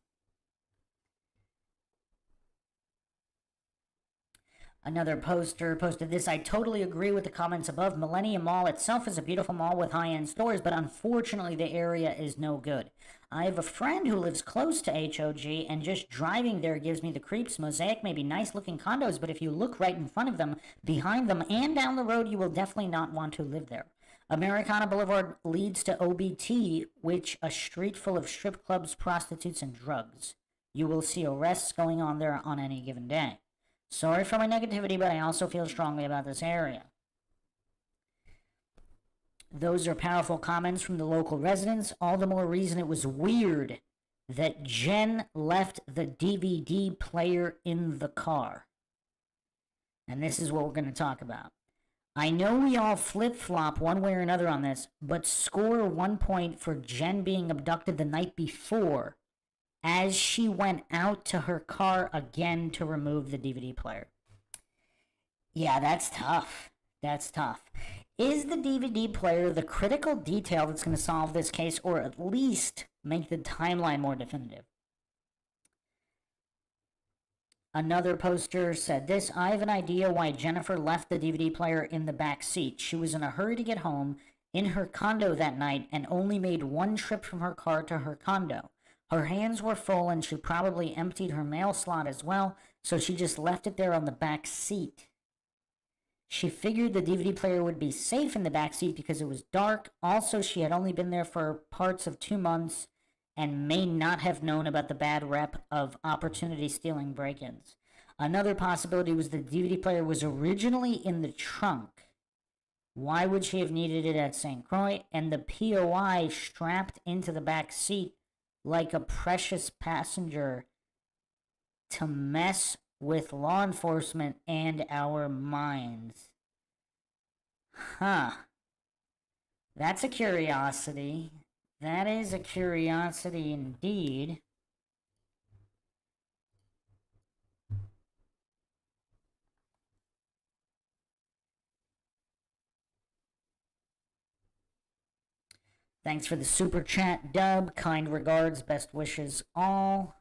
Another poster posted this. I totally agree with the comments above. Millennium Mall itself is a beautiful mall with high-end stores, but unfortunately the area is no good. I have a friend who lives close to HOG, and just driving there gives me the creeps. Mosaic may be nice-looking condos, but if you look right in front of them, behind them, and down the road, you will definitely not want to live there. Americana Boulevard leads to OBT, which a street full of strip clubs, prostitutes, and drugs. You will see arrests going on there on any given day. Sorry for my negativity, but I also feel strongly about this area. Those are powerful comments from the local residents. All the more reason it was weird that Jen left the DVD player in the car. And this is what we're going to talk about. I know we all flip-flop one way or another on this, but score 1 point for Jen being abducted the night before, as she went out to her car again to remove the DVD player. Yeah, that's tough. That's tough. Is the DVD player the critical detail that's going to solve this case, or at least make the timeline more definitive? Another poster said this. I have an idea why Jennifer left the DVD player in the back seat. She was in a hurry to get home in her condo that night and only made one trip from her car to her condo. Her hands were full, and she probably emptied her mail slot as well, so she just left it there on the back seat. She figured the DVD player would be safe in the back seat because it was dark. Also, she had only been there for parts of 2 months and may not have known about the bad rep of opportunity-stealing break-ins. Another possibility was the DVD player was originally in the trunk. Why would she have needed it at St. Croix? And the POI strapped into the back seat like a precious passenger to mess with law enforcement and our minds. Huh. That's a curiosity. That is a curiosity indeed. Thanks for the super chat, Dub. Kind regards, best wishes all.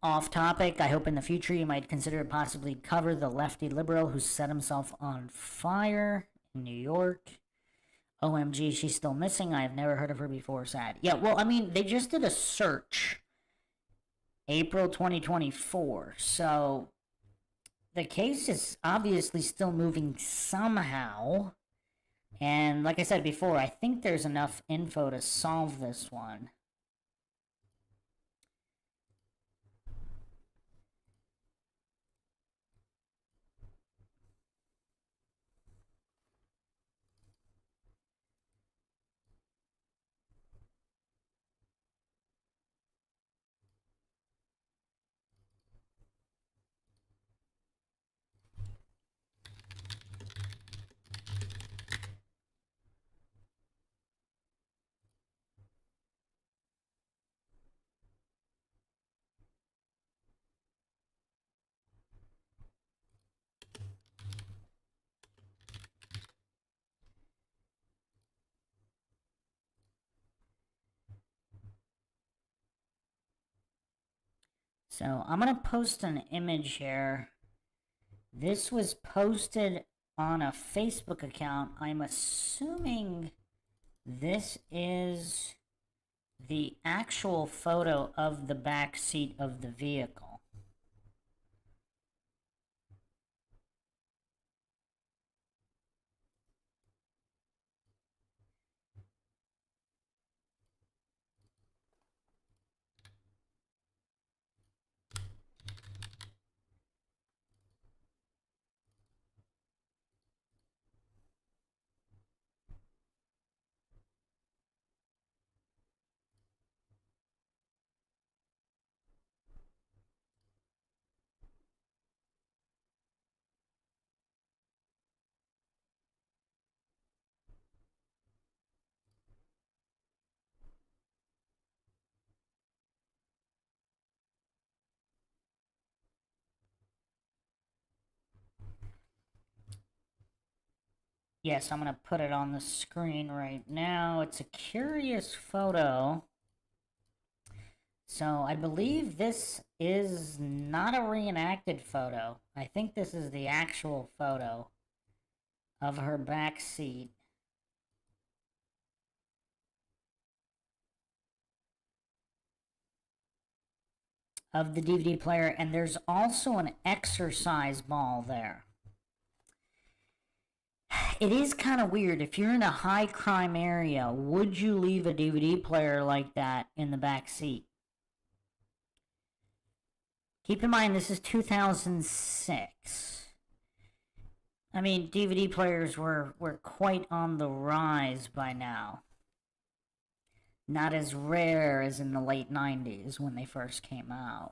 Off topic, I hope in the future you might consider possibly cover the lefty liberal who set himself on fire in New York. OMG, she's still missing. I have never heard of her before. Sad. Yeah, well, I mean, they just did a search. April 2024. So the case is obviously still moving somehow. And like I said before, I think there's enough info to solve this one. So I'm going to post an image here. This was posted on a Facebook account. I'm assuming this is the actual photo of the back seat of the vehicle. Yes, I'm going to put it on the screen right now. It's a curious photo. So I believe this is not a reenacted photo. I think this is the actual photo of her back seat. Of the DVD player, and there's also an exercise ball there. It is kind of weird. If you're in a high crime area, would you leave a DVD player like that in the back seat? Keep in mind, this is 2006. I mean, DVD players were quite on the rise by now. Not as rare as in the late 90s when they first came out.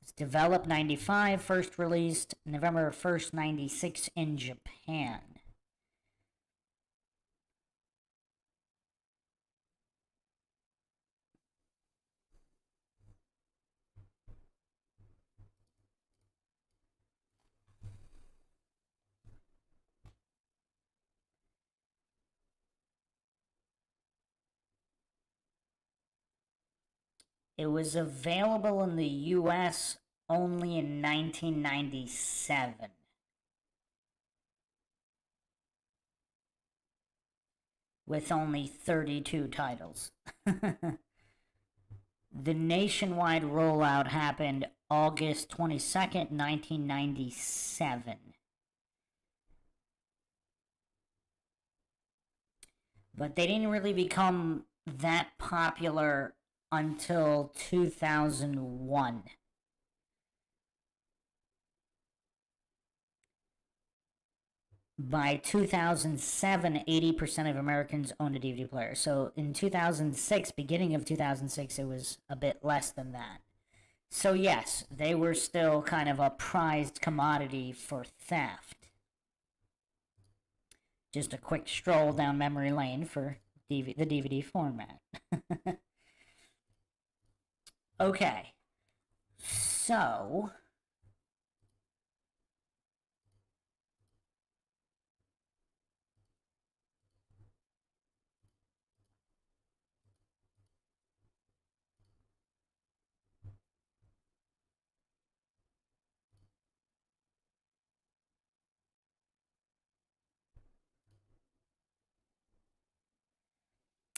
It's developed 95, first released November 1st, 96 in Japan. It was available in the US only in 1997. With only 32 titles. The nationwide rollout happened August 22nd, 1997. But they didn't really become that popular until 2001. By 2007, 80% of Americans owned a DVD player. So in 2006, beginning of 2006, it was a bit less than that. So yes, they were still kind of a prized commodity for theft. Just a quick stroll down memory lane for the DVD format. Okay, so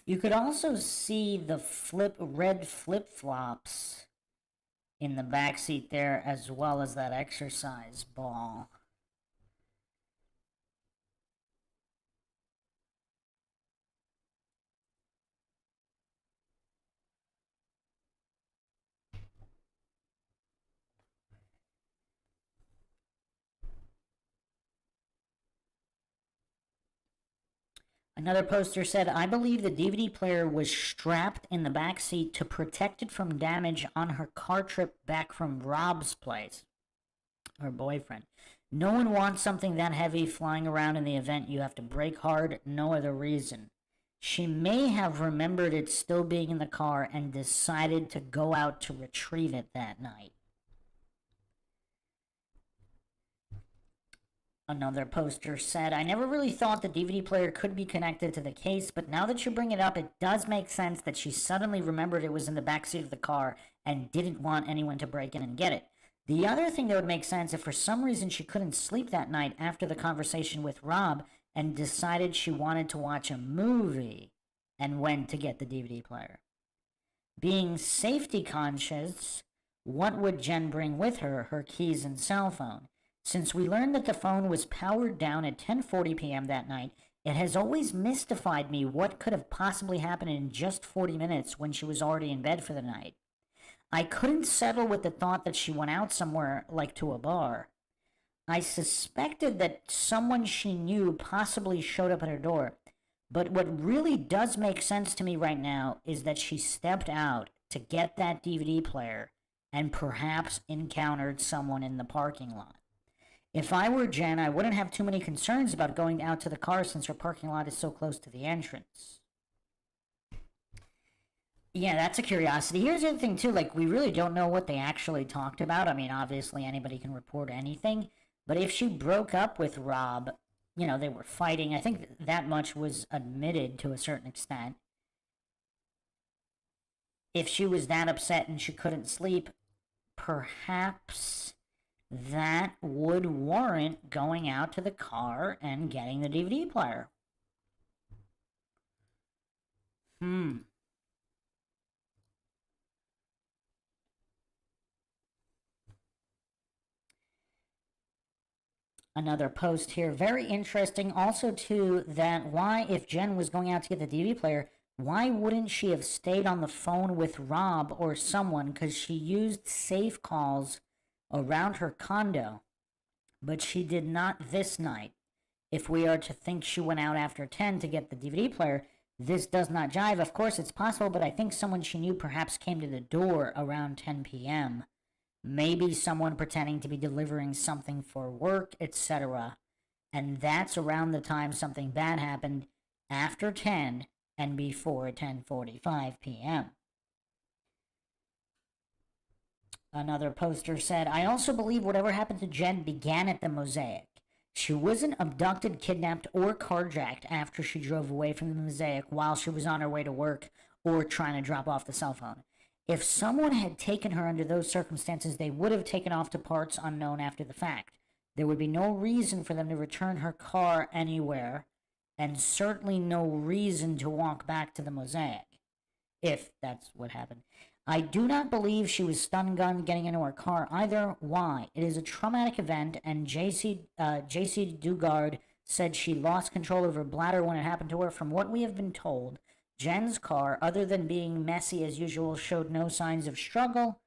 you could also see the red flip-flops in the back seat there, as well as that exercise ball. Another poster said, I believe the DVD player was strapped in the back seat to protect it from damage on her car trip back from Rob's place, her boyfriend. No one wants something that heavy flying around in the event you have to brake hard, no other reason. She may have remembered it still being in the car and decided to go out to retrieve it that night. Another poster said, I never really thought the DVD player could be connected to the case, but now that you bring it up, it does make sense that she suddenly remembered it was in the backseat of the car and didn't want anyone to break in and get it. The other thing that would make sense, if for some reason she couldn't sleep that night after the conversation with Rob and decided she wanted to watch a movie and went to get the DVD player. Being safety conscious, what would Jen bring with her? Her keys and cell phone. Since we learned that the phone was powered down at 10:40 p.m. that night, it has always mystified me what could have possibly happened in just 40 minutes when she was already in bed for the night. I couldn't settle with the thought that she went out somewhere, like to a bar. I suspected that someone she knew possibly showed up at her door, but what really does make sense to me right now is that she stepped out to get that DVD player and perhaps encountered someone in the parking lot. If I were Jen, I wouldn't have too many concerns about going out to the car since her parking lot is so close to the entrance. Yeah, that's a curiosity. Here's the other thing, too. Like, we really don't know what they actually talked about. I mean, obviously, anybody can report anything. But if she broke up with Rob, you know, they were fighting. I think that much was admitted to a certain extent. If she was that upset and she couldn't sleep, perhaps that would warrant going out to the car and getting the DVD player. Another post here, very interesting. Also, too, that why, if Jen was going out to get the DVD player, why wouldn't she have stayed on the phone with Rob or someone? Because she used safe calls around her condo, but she did not this night. If we are to think she went out after 10 to get the DVD player, this does not jive. Of course, it's possible, but I think someone she knew perhaps came to the door around 10 p.m. Maybe someone pretending to be delivering something for work, etc. And that's around the time something bad happened, after 10 and before 10:45 p.m. Another poster said, I also believe whatever happened to Jen began at the Mosaic. She wasn't abducted, kidnapped, or carjacked after she drove away from the Mosaic while she was on her way to work or trying to drop off the cell phone. If someone had taken her under those circumstances, they would have taken off to parts unknown after the fact. There would be no reason for them to return her car anywhere, and certainly no reason to walk back to the Mosaic, if that's what happened. I do not believe she was stun-gunned getting into her car either. Why? It is a traumatic event, and J.C. Dugard said she lost control of her bladder when it happened to her. From what we have been told, Jen's car, other than being messy as usual, showed no signs of struggle.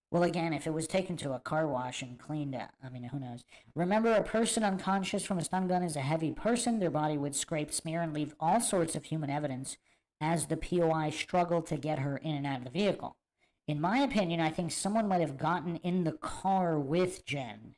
Well, again, if it was taken to a car wash and cleaned up, I mean, who knows? Remember, a person unconscious from a stun gun is a heavy person. Their body would scrape, smear, and leave all sorts of human evidence as the POI struggled to get her in and out of the vehicle. In my opinion, I think someone might have gotten in the car with Jen.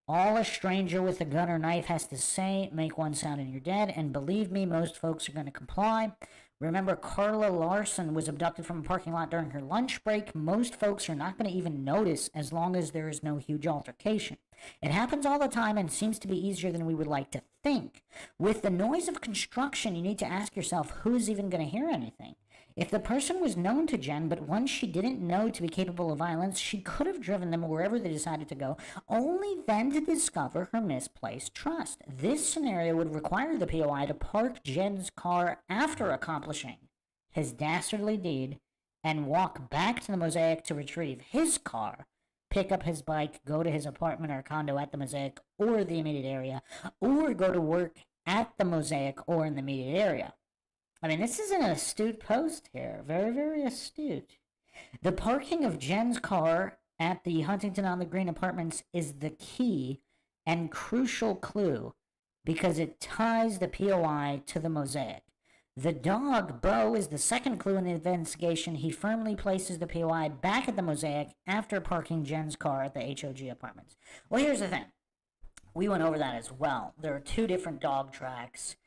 All a stranger with a gun or knife has to say, make one sound and you're dead, and believe me, most folks are going to comply. Remember, Carla Larson was abducted from a parking lot during her lunch break. Most folks are not going to even notice as long as there is no huge altercation. It happens all the time and seems to be easier than we would like to think. With the noise of construction, you need to ask yourself, who's even going to hear anything? If the person was known to Jen, but one she didn't know to be capable of violence, she could have driven them wherever they decided to go, only then to discover her misplaced trust. This scenario would require the POI to park Jen's car after accomplishing his dastardly deed and walk back to the Mosaic to retrieve his car, pick up his bike, go to his apartment or condo at the Mosaic or the immediate area, or go to work at the Mosaic or in the immediate area. I mean, this is an astute post here. Very, very astute. The parking of Jen's car at the Huntington-on-the-Green apartments is the key and crucial clue because it ties the POI to the Mosaic. The dog, Bo, is the second clue in the investigation. He firmly places the POI back at the Mosaic after parking Jen's car at the HOG apartments. Well, here's the thing. We went over that as well. There are two different dog tracks.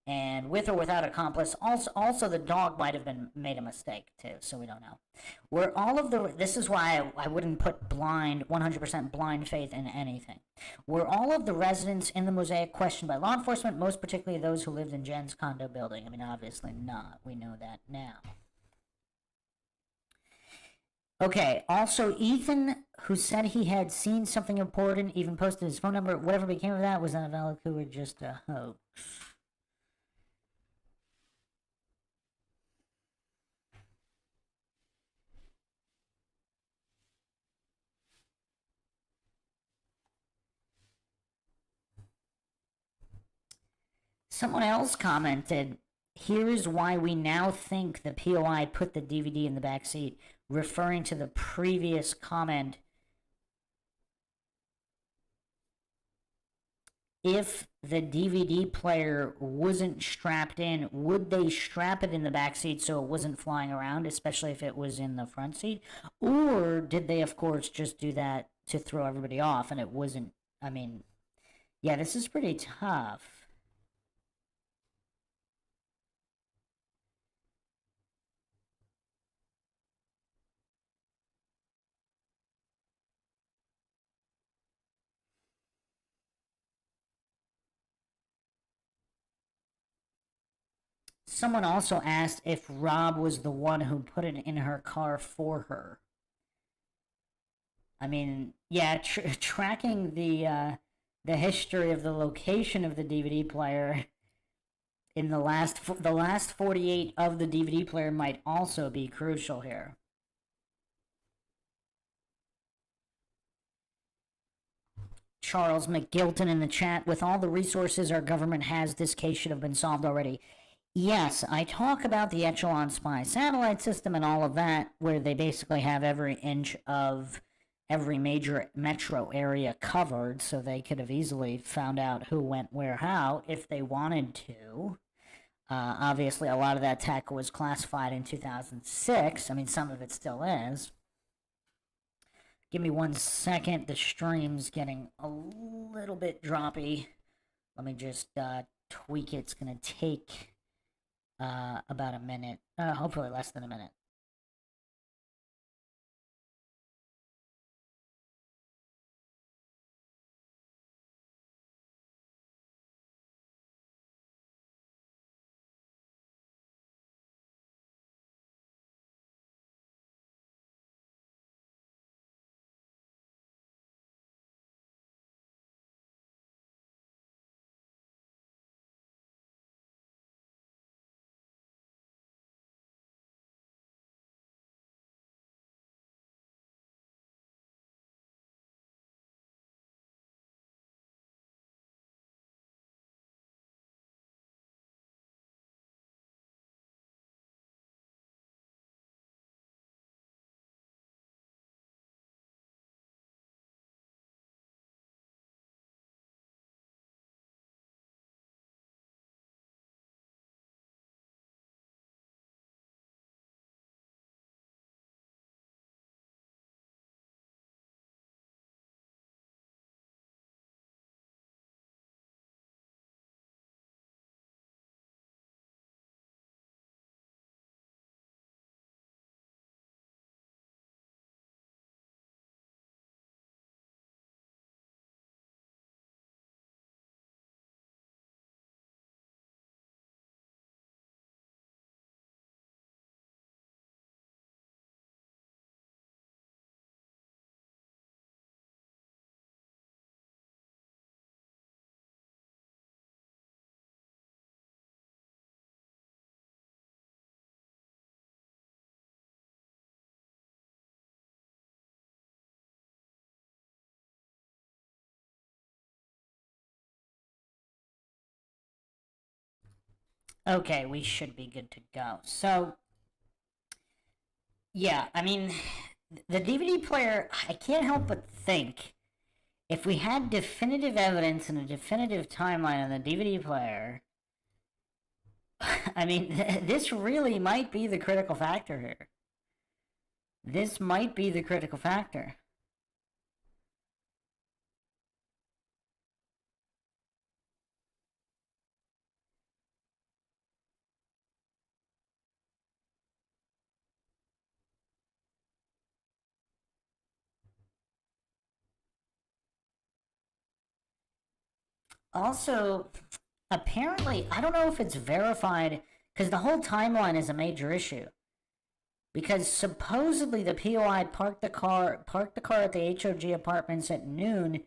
And with or without accomplice, also the dog might have been made a mistake too, so we don't know. This is why I wouldn't put 100% blind faith in anything. Were all of the residents in the Mosaic questioned by law enforcement, most particularly those who lived in Jen's condo building? I mean, obviously not. We know that now. Okay, also Ethan, who said he had seen something important, even posted his phone number, whatever became of that, was that a valid clue or just a hoax? Someone else commented, here's why we now think the POI put the DVD in the back seat, referring to the previous comment. If the DVD player wasn't strapped in, would they strap it in the back seat so it wasn't flying around, especially if it was in the front seat? Or did they, of course, just do that to throw everybody off and it wasn't? I mean, yeah, this is pretty tough. someone also asked if Rob was the one who put it in her car for her. I mean, yeah, tracking the history of the location of the DVD player in the last 48 of the DVD player might also be crucial here. Charles McGilton in the chat, with all the resources our government has, this case should have been solved already. Yes, I talk about the Echelon Spy satellite system and all of that, where they basically have every inch of every major metro area covered, so they could have easily found out who went where how if they wanted to. Obviously, a lot of that tech was classified in 2006. I mean, some of it still is. Give me 1 second. The stream's getting a little bit droppy. Let me just tweak it. It's going to take about a minute. Hopefully less than a minute. Okay, we should be good to go. So, yeah, I mean, the DVD player, I can't help but think if we had definitive evidence and a definitive timeline on the DVD player, I mean, this really might be the critical factor here. This might be the critical factor. Also, apparently, I don't know if it's verified, because the whole timeline is a major issue. Because supposedly the POI parked the car at the HOG apartments at noon,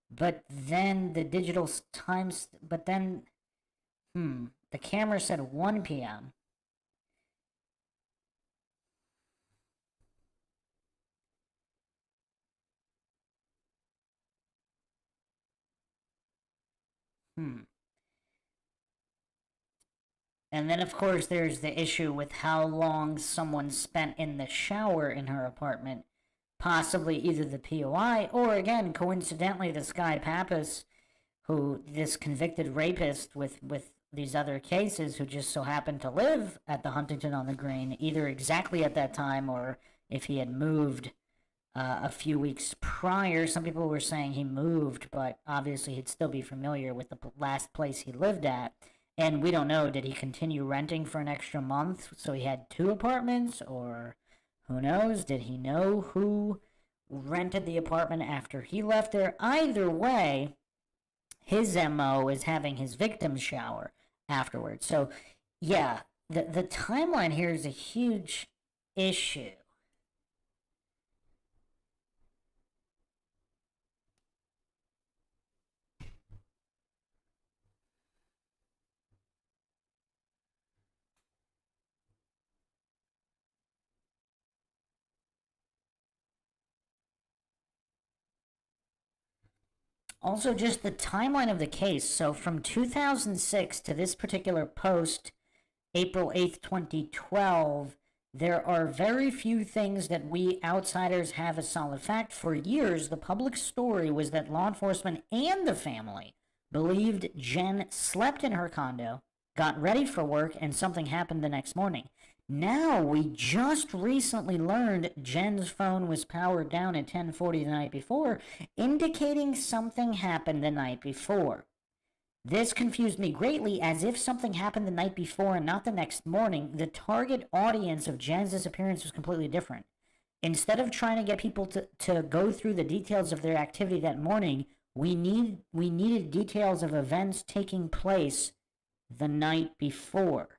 but then the digital times, but then, the camera said 1 p.m. And then, of course, there's the issue with how long someone spent in the shower in her apartment. Possibly either the POI or, again, coincidentally, this guy Pappas, who, this convicted rapist with these other cases, who just so happened to live at the Huntington on the Green, either exactly at that time or if he had moved a few weeks prior. Some people were saying he moved, but obviously he'd still be familiar with the last place he lived at. And we don't know, did he continue renting for an extra month so he had 2 apartments, or who knows, did he know who rented the apartment after he left there? Either way, his MO is having his victim shower afterwards. So, yeah, the timeline here is a huge issue. Also, just the timeline of the case. So from 2006 to this particular post, April 8th, 2012, there are very few things that we outsiders have as solid fact. For years, the public story was that law enforcement and the family believed Jen slept in her condo, got ready for work, and something happened the next morning. Now, we just recently learned Jen's phone was powered down at 10:40 the night before, indicating something happened the night before. This confused me greatly, as if something happened the night before and not the next morning. The target audience of Jen's disappearance was completely different. Instead of trying to get people to go through the details of their activity that morning, we needed details of events taking place the night before.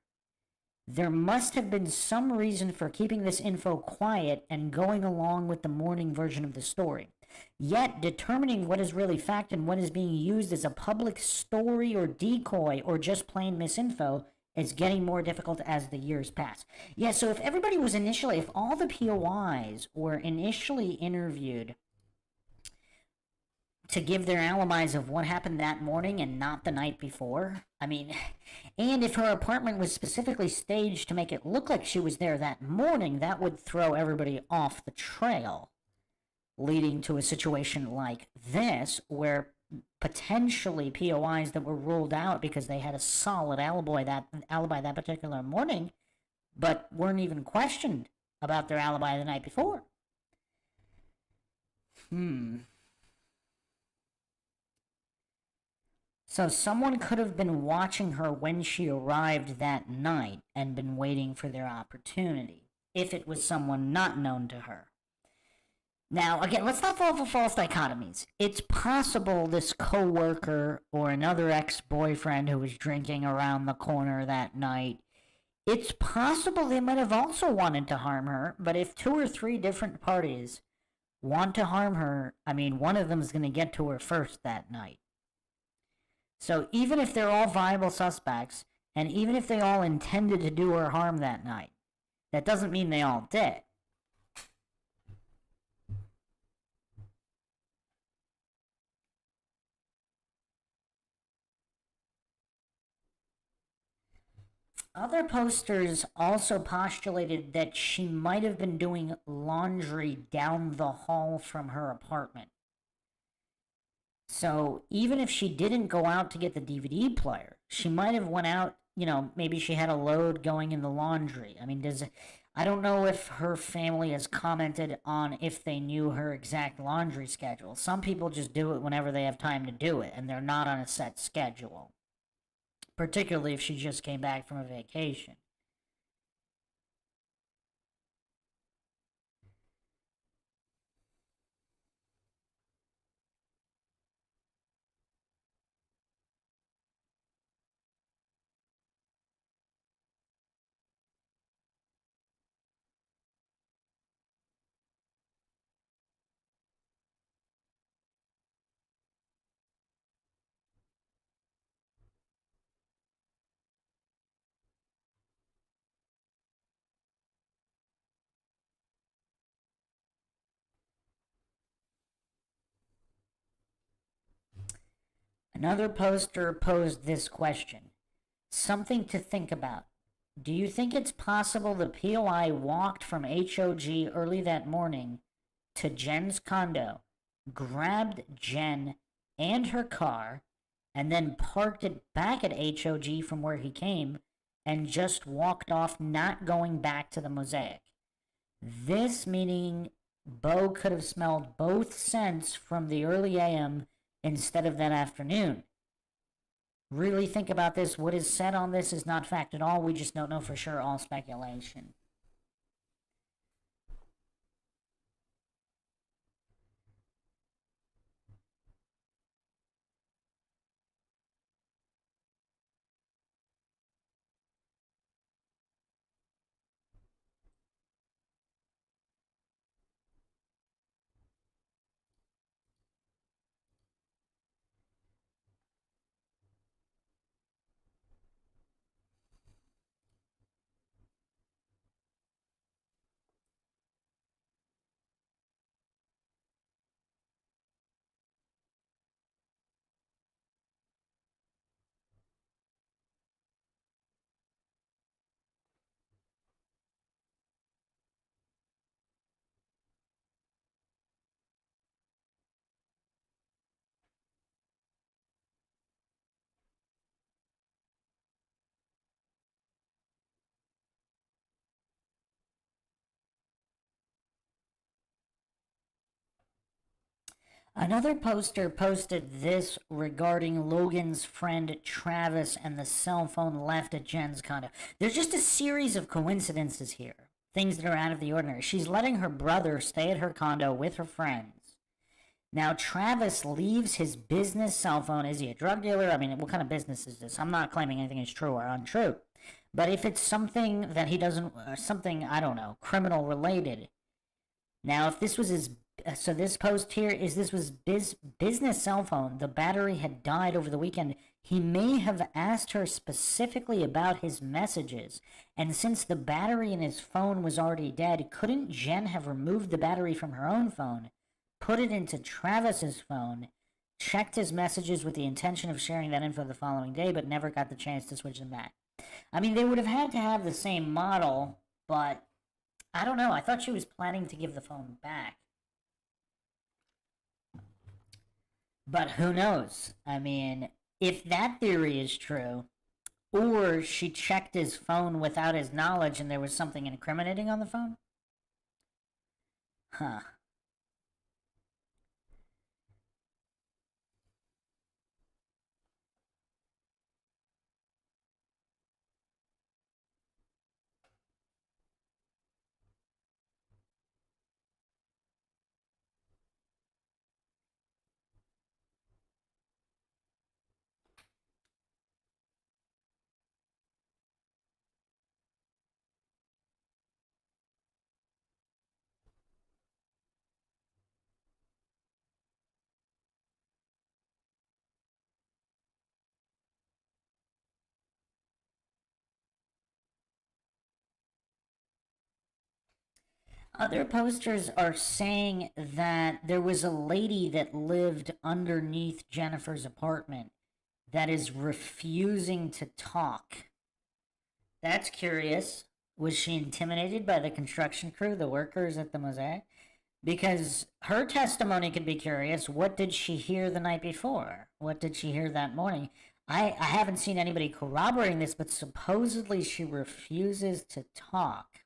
There must have been some reason for keeping this info quiet and going along with the morning version of the story. Yet, determining what is really fact and what is being used as a public story or decoy or just plain misinfo is getting more difficult as the years pass. Yeah, so if all the POIs were initially interviewed to give their alibis of what happened that morning and not the night before, and if her apartment was specifically staged to make it look like she was there that morning, that would throw everybody off the trail, leading to a situation like this, where potentially POIs that were ruled out because they had a solid alibi that particular morning, but weren't even questioned about their alibi the night before. So someone could have been watching her when she arrived that night and been waiting for their opportunity, if it was someone not known to her. Now, again, let's not fall for false dichotomies. It's possible this coworker or another ex-boyfriend who was drinking around the corner that night, it's possible they might have also wanted to harm her, but if 2 or 3 different parties want to harm her, one of them is going to get to her first that night. So even if they're all viable suspects, and even if they all intended to do her harm that night, that doesn't mean they all did. Other posters also postulated that she might have been doing laundry down the hall from her apartment. So even if she didn't go out to get the DVD player, she might have went out, maybe she had a load going in the laundry. I don't know if her family has commented on if they knew her exact laundry schedule. Some people just do it whenever they have time to do it, and they're not on a set schedule, particularly if she just came back from a vacation. Another poster posed this question. Something to think about. Do you think it's possible the POI walked from HOG early that morning to Jen's condo, grabbed Jen and her car, and then parked it back at HOG from where he came, and just walked off, not going back to the Mosaic? This meaning Bo could have smelled both scents from the early AM instead of that afternoon. Really think about this. What is said on this is not fact at all. We just don't know for sure, all speculation. Another poster posted this regarding Logan's friend Travis and the cell phone left at Jen's condo. There's just a series of coincidences here, things that are out of the ordinary. She's letting her brother stay at her condo with her friends. Now, Travis leaves his business cell phone. Is he a drug dealer? I mean, what kind of business is this? I'm not claiming anything is true or untrue. But if it's something that he doesn't, something, I don't know, criminal related. Now, if this was his, so this post here is this was business cell phone. The battery had died over the weekend. He may have asked her specifically about his messages. And since the battery in his phone was already dead, couldn't Jen have removed the battery from her own phone, put it into Travis's phone, checked his messages with the intention of sharing that info the following day, but never got the chance to switch them back? I mean, they would have had to have the same model, but I don't know. I thought she was planning to give the phone back. But who knows? I mean, if that theory is true, or she checked his phone without his knowledge and there was something incriminating on the phone? Huh. Other posters are saying that there was a lady that lived underneath Jennifer's apartment that is refusing to talk. That's curious. Was she intimidated by the construction crew, the workers at the mosaic? Because her testimony could be curious. What did she hear the night before? What did she hear that morning? I haven't seen anybody corroborating this, but supposedly she refuses to talk.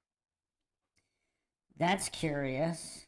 That's curious.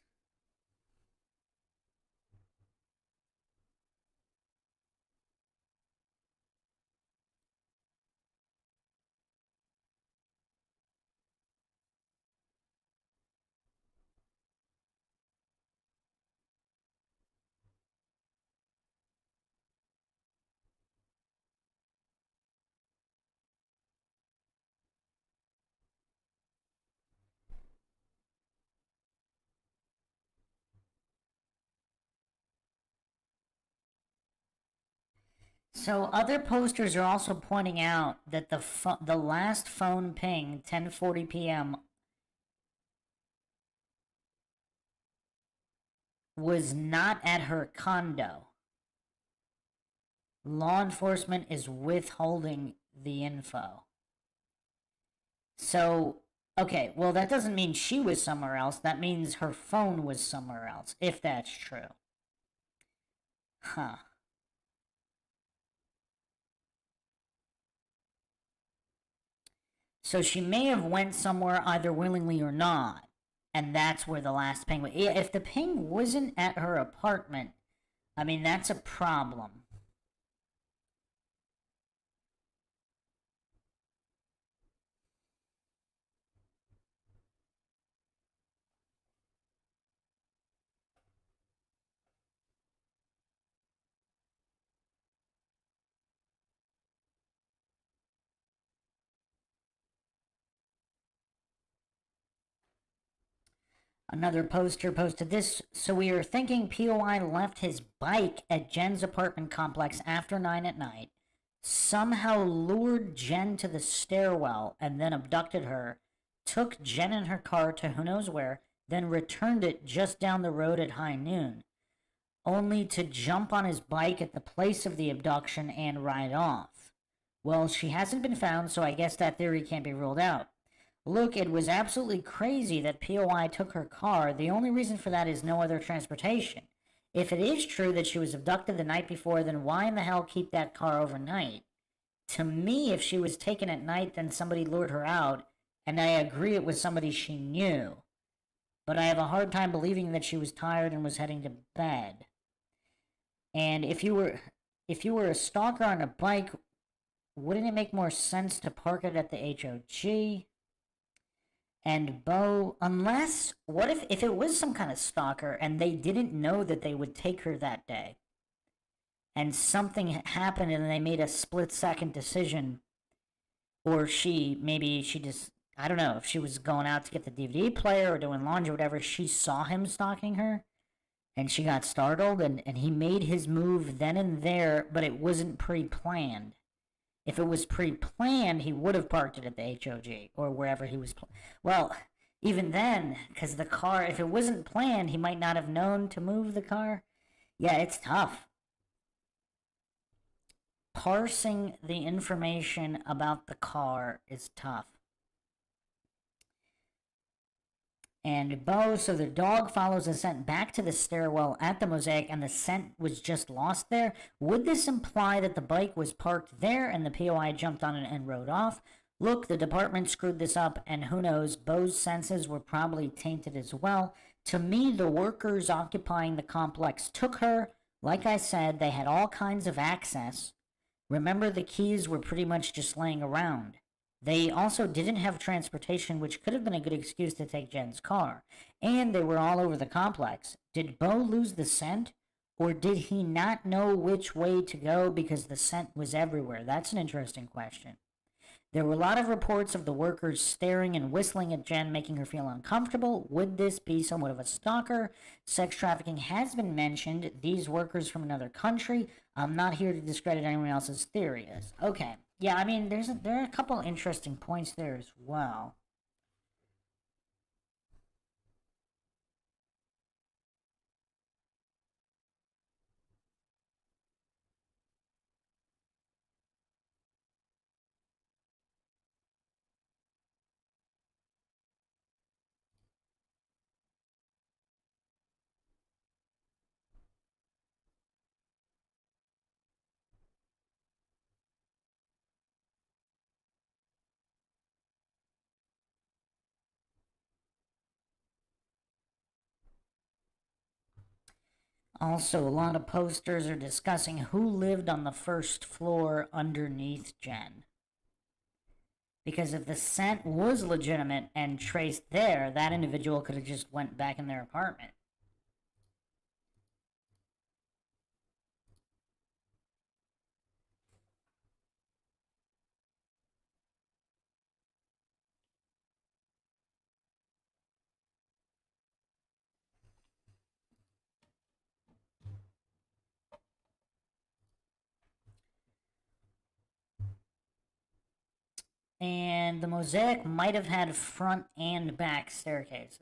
So other posters are also pointing out that the last phone ping, 10:40 p.m., was not at her condo. Law enforcement is withholding the info. So, okay, well, that doesn't mean she was somewhere else. That means her phone was somewhere else, if that's true. Huh. So she may have went somewhere either willingly or not, and that's where the last ping was. If the ping wasn't at her apartment, I mean, that's a problem. Another poster posted this. So we are thinking POI left his bike at Jen's apartment complex after 9 at night, somehow lured Jen to the stairwell and then abducted her, took Jen in her car to who knows where, then returned it just down the road at high noon, only to jump on his bike at the place of the abduction and ride off. Well, she hasn't been found, so I guess that theory can't be ruled out. Look, it was absolutely crazy that POI took her car. The only reason for that is no other transportation. If it is true that she was abducted the night before, then why in the hell keep that car overnight? To me, if she was taken at night, then somebody lured her out, and I agree it was somebody she knew. But I have a hard time believing that she was tired and was heading to bed. And if you were a stalker on a bike, wouldn't it make more sense to park it at the HOG? And Bo, unless, what if it was some kind of stalker and they didn't know that they would take her that day? And something happened and they made a split-second decision. Or maybe she just, I don't know, if she was going out to get the DVD player or doing laundry or whatever, she saw him stalking her. And she got startled and he made his move then and there, but it wasn't pre-planned. If it was pre-planned, he would have parked it at the HOG or wherever he was. Well, even then, because the car, if it wasn't planned, he might not have known to move the car. Yeah, it's tough. Parsing the information about the car is tough. And Bo, so the dog follows the scent back to the stairwell at the Mosaic, and the scent was just lost there. Would this imply that the bike was parked there and the POI jumped on it and rode off? Look, the department screwed this up, and who knows, Bo's senses were probably tainted as well. To me, the workers occupying the complex took her. Like I said, they had all kinds of access. Remember, the keys were pretty much just laying around. They also didn't have transportation, which could have been a good excuse to take Jen's car. And they were all over the complex. Did Bo lose the scent? Or did he not know which way to go because the scent was everywhere? That's an interesting question. There were a lot of reports of the workers staring and whistling at Jen, making her feel uncomfortable. Would this be somewhat of a stalker? Sex trafficking has been mentioned. These workers from another country. I'm not here to discredit anyone else's theories. Okay. Yeah, I mean, there are a couple interesting points there as well. Also, a lot of posters are discussing who lived on the first floor underneath Jen. Because if the scent was legitimate and traced there, that individual could have just went back in their apartment. And the Mosaic might have had front and back staircases.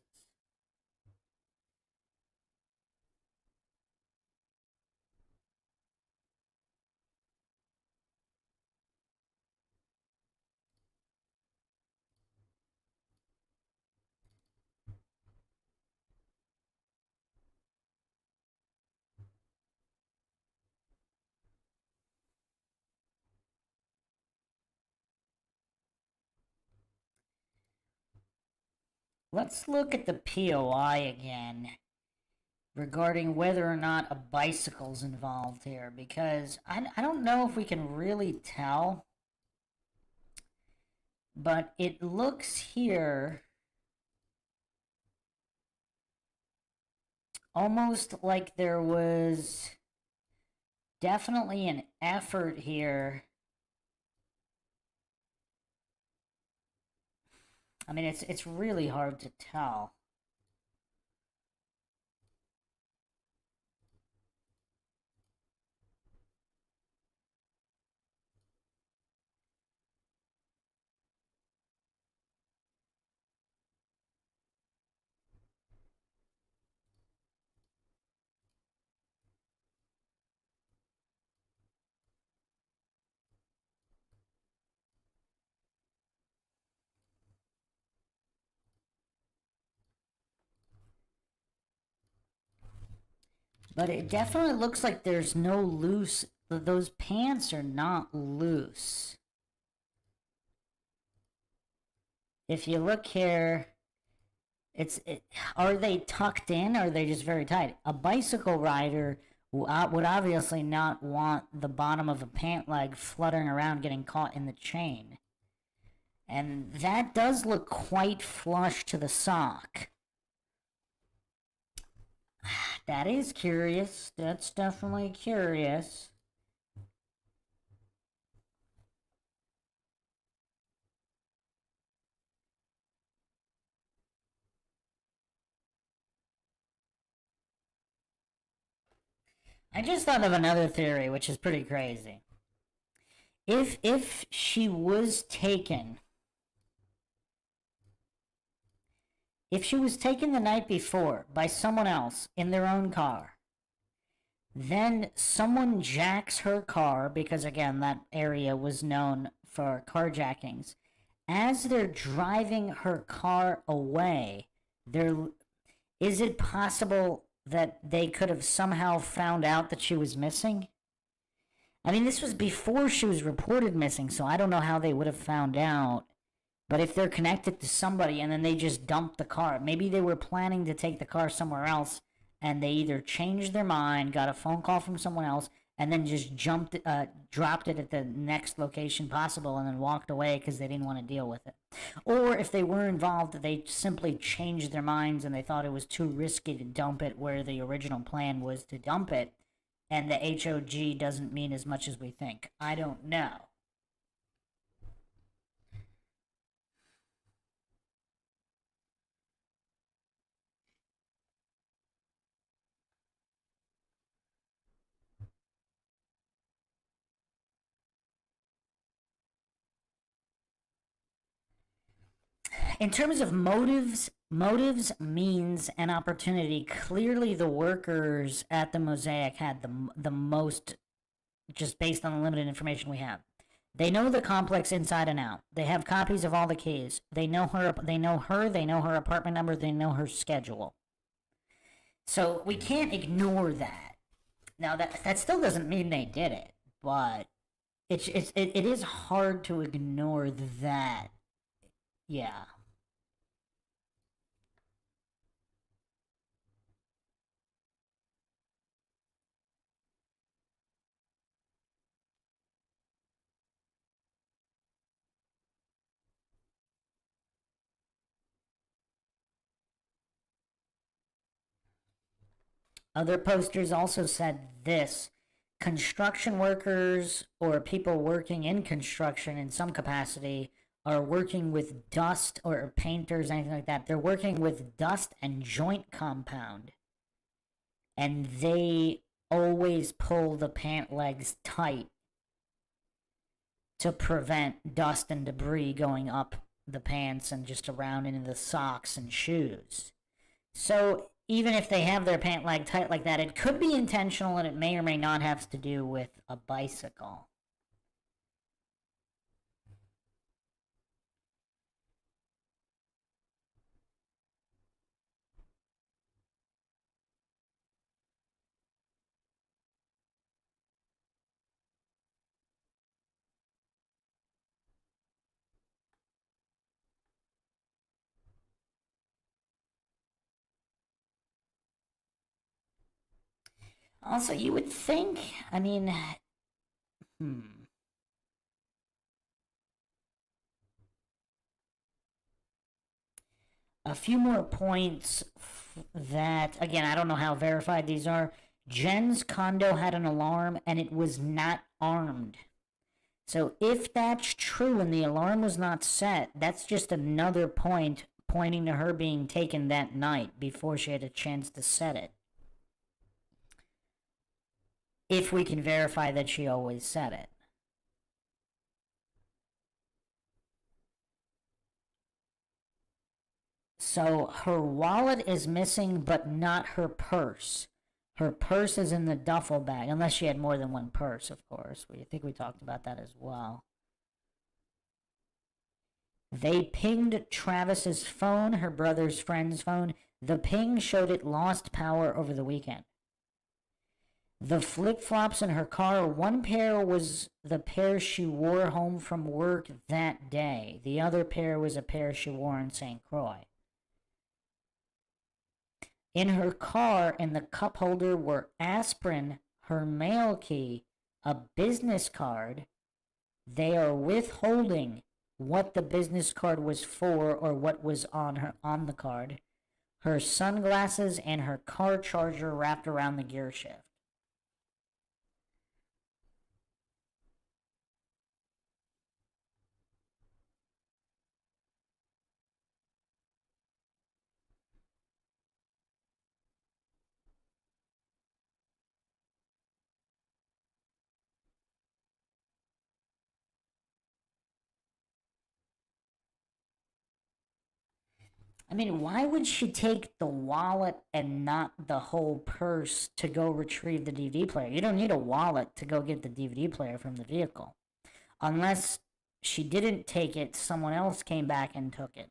Let's look at the POI again regarding whether or not a bicycle's involved here, because I don't know if we can really tell, but it looks here almost like there was definitely an effort here. I mean, it's really hard to tell. But it definitely looks like there's no loose, those pants are not loose. If you look here, are they tucked in or are they just very tight? A bicycle rider would obviously not want the bottom of a pant leg fluttering around getting caught in the chain. And that does look quite flush to the sock. That is curious. That's definitely curious. I just thought of another theory, which is pretty crazy. If she was taken, if she was taken the night before by someone else in their own car, then someone jacks her car, because again, that area was known for carjackings. As they're driving her car away, is it possible that they could have somehow found out that she was missing? I mean, this was before she was reported missing, so I don't know how they would have found out. But if they're connected to somebody and then they just dumped the car, maybe they were planning to take the car somewhere else, and they either changed their mind, got a phone call from someone else, and then just dropped it at the next location possible and then walked away because they didn't want to deal with it. Or if they were involved, they simply changed their minds and they thought it was too risky to dump it where the original plan was to dump it, and the HOG doesn't mean as much as we think. I don't know. In terms of motives, means, and opportunity, clearly the workers at the Mosaic had the most, just based on the limited information we have. They know the complex inside and out. They have copies of all the keys. They know her, they know her apartment number, they know her schedule. So we can't ignore that. Now that still doesn't mean they did it, but it is hard to ignore that. Yeah. Other posters also said this: construction workers or people working in construction in some capacity are working with dust, or painters, anything like that. They're working with dust and joint compound. And they always pull the pant legs tight to prevent dust and debris going up the pants and just around into the socks and shoes. So even if they have their pant leg tight like that, it could be intentional, and it may or may not have to do with a bicycle. Also, you would think, I mean, a few more points that, again, I don't know how verified these are. Jen's condo had an alarm and it was not armed. So if that's true and the alarm was not set, that's just another point pointing to her being taken that night before she had a chance to set it. If we can verify that she always set it. So her wallet is missing, but not her purse. Her purse is in the duffel bag, unless she had more than one purse, of course. I think we talked about that as well. They pinged Travis's phone, her brother's friend's phone. The ping showed it lost power over the weekend. The flip-flops in her car, one pair was the pair she wore home from work that day. The other pair was a pair she wore in St. Croix. In her car, in the cup holder, were aspirin, her mail key, a business card. They are withholding what the business card was for or what was on the card. Her sunglasses and her car charger wrapped around the gear shift. I mean, why would she take the wallet and not the whole purse to go retrieve the DVD player? You don't need a wallet to go get the DVD player from the vehicle. Unless she didn't take it, someone else came back and took it.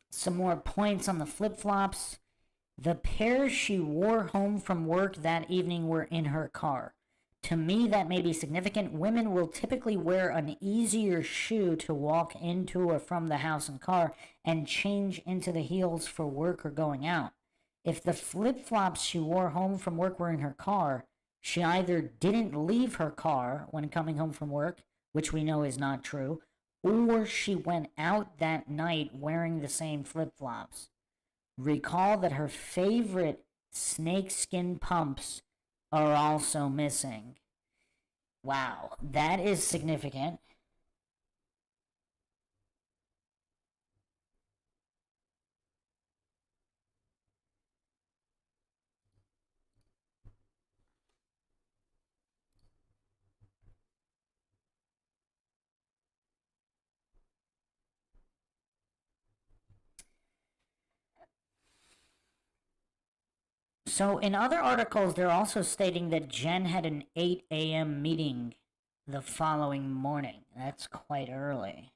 Some more points on the flip-flops. The pair she wore home from work that evening were in her car. To me, that may be significant. Women will typically wear an easier shoe to walk into or from the house and car and change into the heels for work or going out. If the flip-flops she wore home from work were in her car, she either didn't leave her car when coming home from work, which we know is not true, or she went out that night wearing the same flip-flops. Recall that her favorite snakeskin pumps are also missing. Wow, that is significant. So, in other articles, they're also stating that Jen had an 8 a.m. meeting the following morning. That's quite early.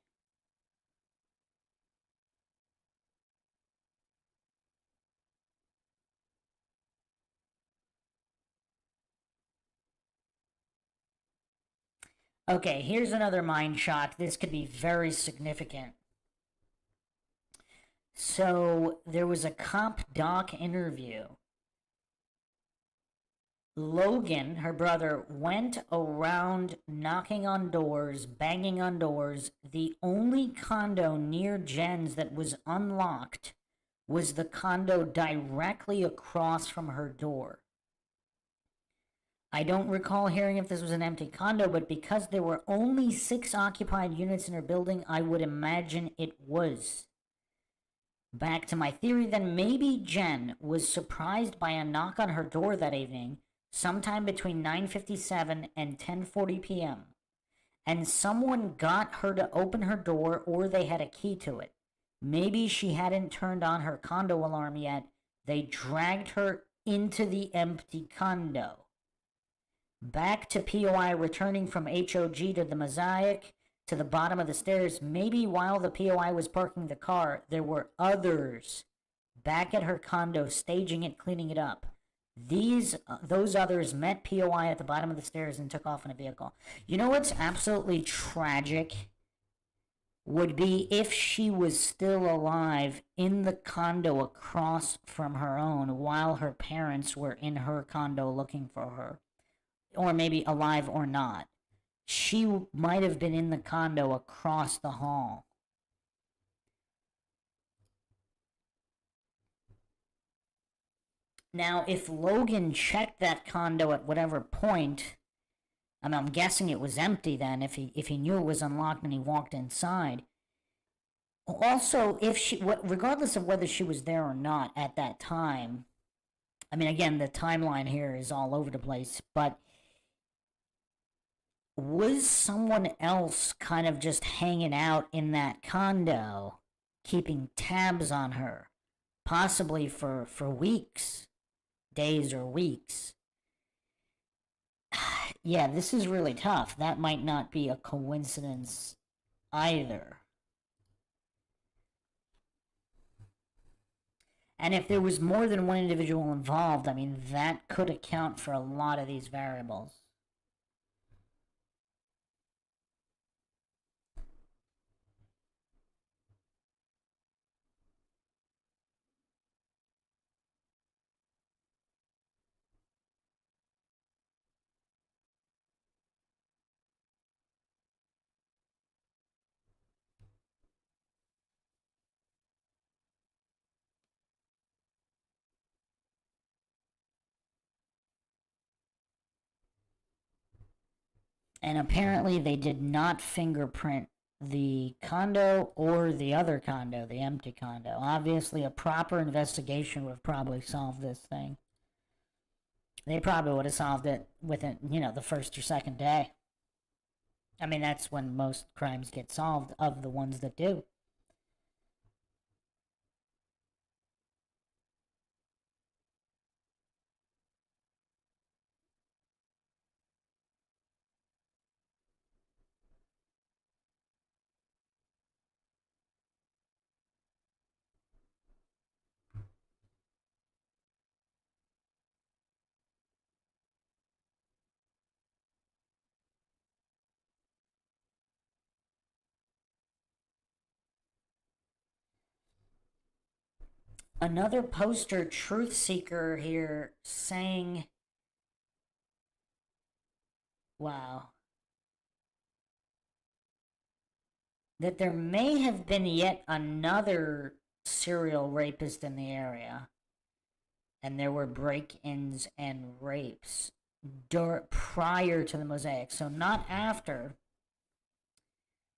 Okay, here's another mind shock. This could be very significant. So, there was a cop doc interview. Logan, her brother, went around knocking on doors, banging on doors. The only condo near Jen's that was unlocked was the condo directly across from her door. I don't recall hearing if this was an empty condo, but because there were only 6 occupied units in her building, I would imagine it was. Back to my theory, then maybe Jen was surprised by a knock on her door that evening, sometime between 9:57 and 10:40 p.m., and someone got her to open her door or they had a key to it. Maybe she hadn't turned on her condo alarm yet. They dragged her into the empty condo. Back to POI returning from HOG to the Mosaic to the bottom of the stairs. Maybe while the POI was parking the car, there were others back at her condo staging it, cleaning it up. Those others met POI at the bottom of the stairs and took off in a vehicle. You know what's absolutely tragic would be if she was still alive in the condo across from her own while her parents were in her condo looking for her. Or maybe alive or not. She might have been in the condo across the hall. Now, if Logan checked that condo at whatever point, I mean, I'm guessing it was empty then, if he knew it was unlocked and he walked inside. Also, regardless of whether she was there or not at that time, I mean, again, the timeline here is all over the place, but was someone else kind of just hanging out in that condo, keeping tabs on her, possibly for weeks, days or weeks? Yeah, this is really tough. That might not be a coincidence either. And if there was more than one individual involved, I mean, that could account for a lot of these variables. And apparently they did not fingerprint the condo or the other condo, the empty condo. Obviously, a proper investigation would have probably solved this thing. They probably would have solved it within, the first or second day. I mean, that's when most crimes get solved, of the ones that do. Another poster truth seeker here saying, wow, that there may have been yet another serial rapist in the area, and there were break-ins and rapes prior to the Mosaic. So not after,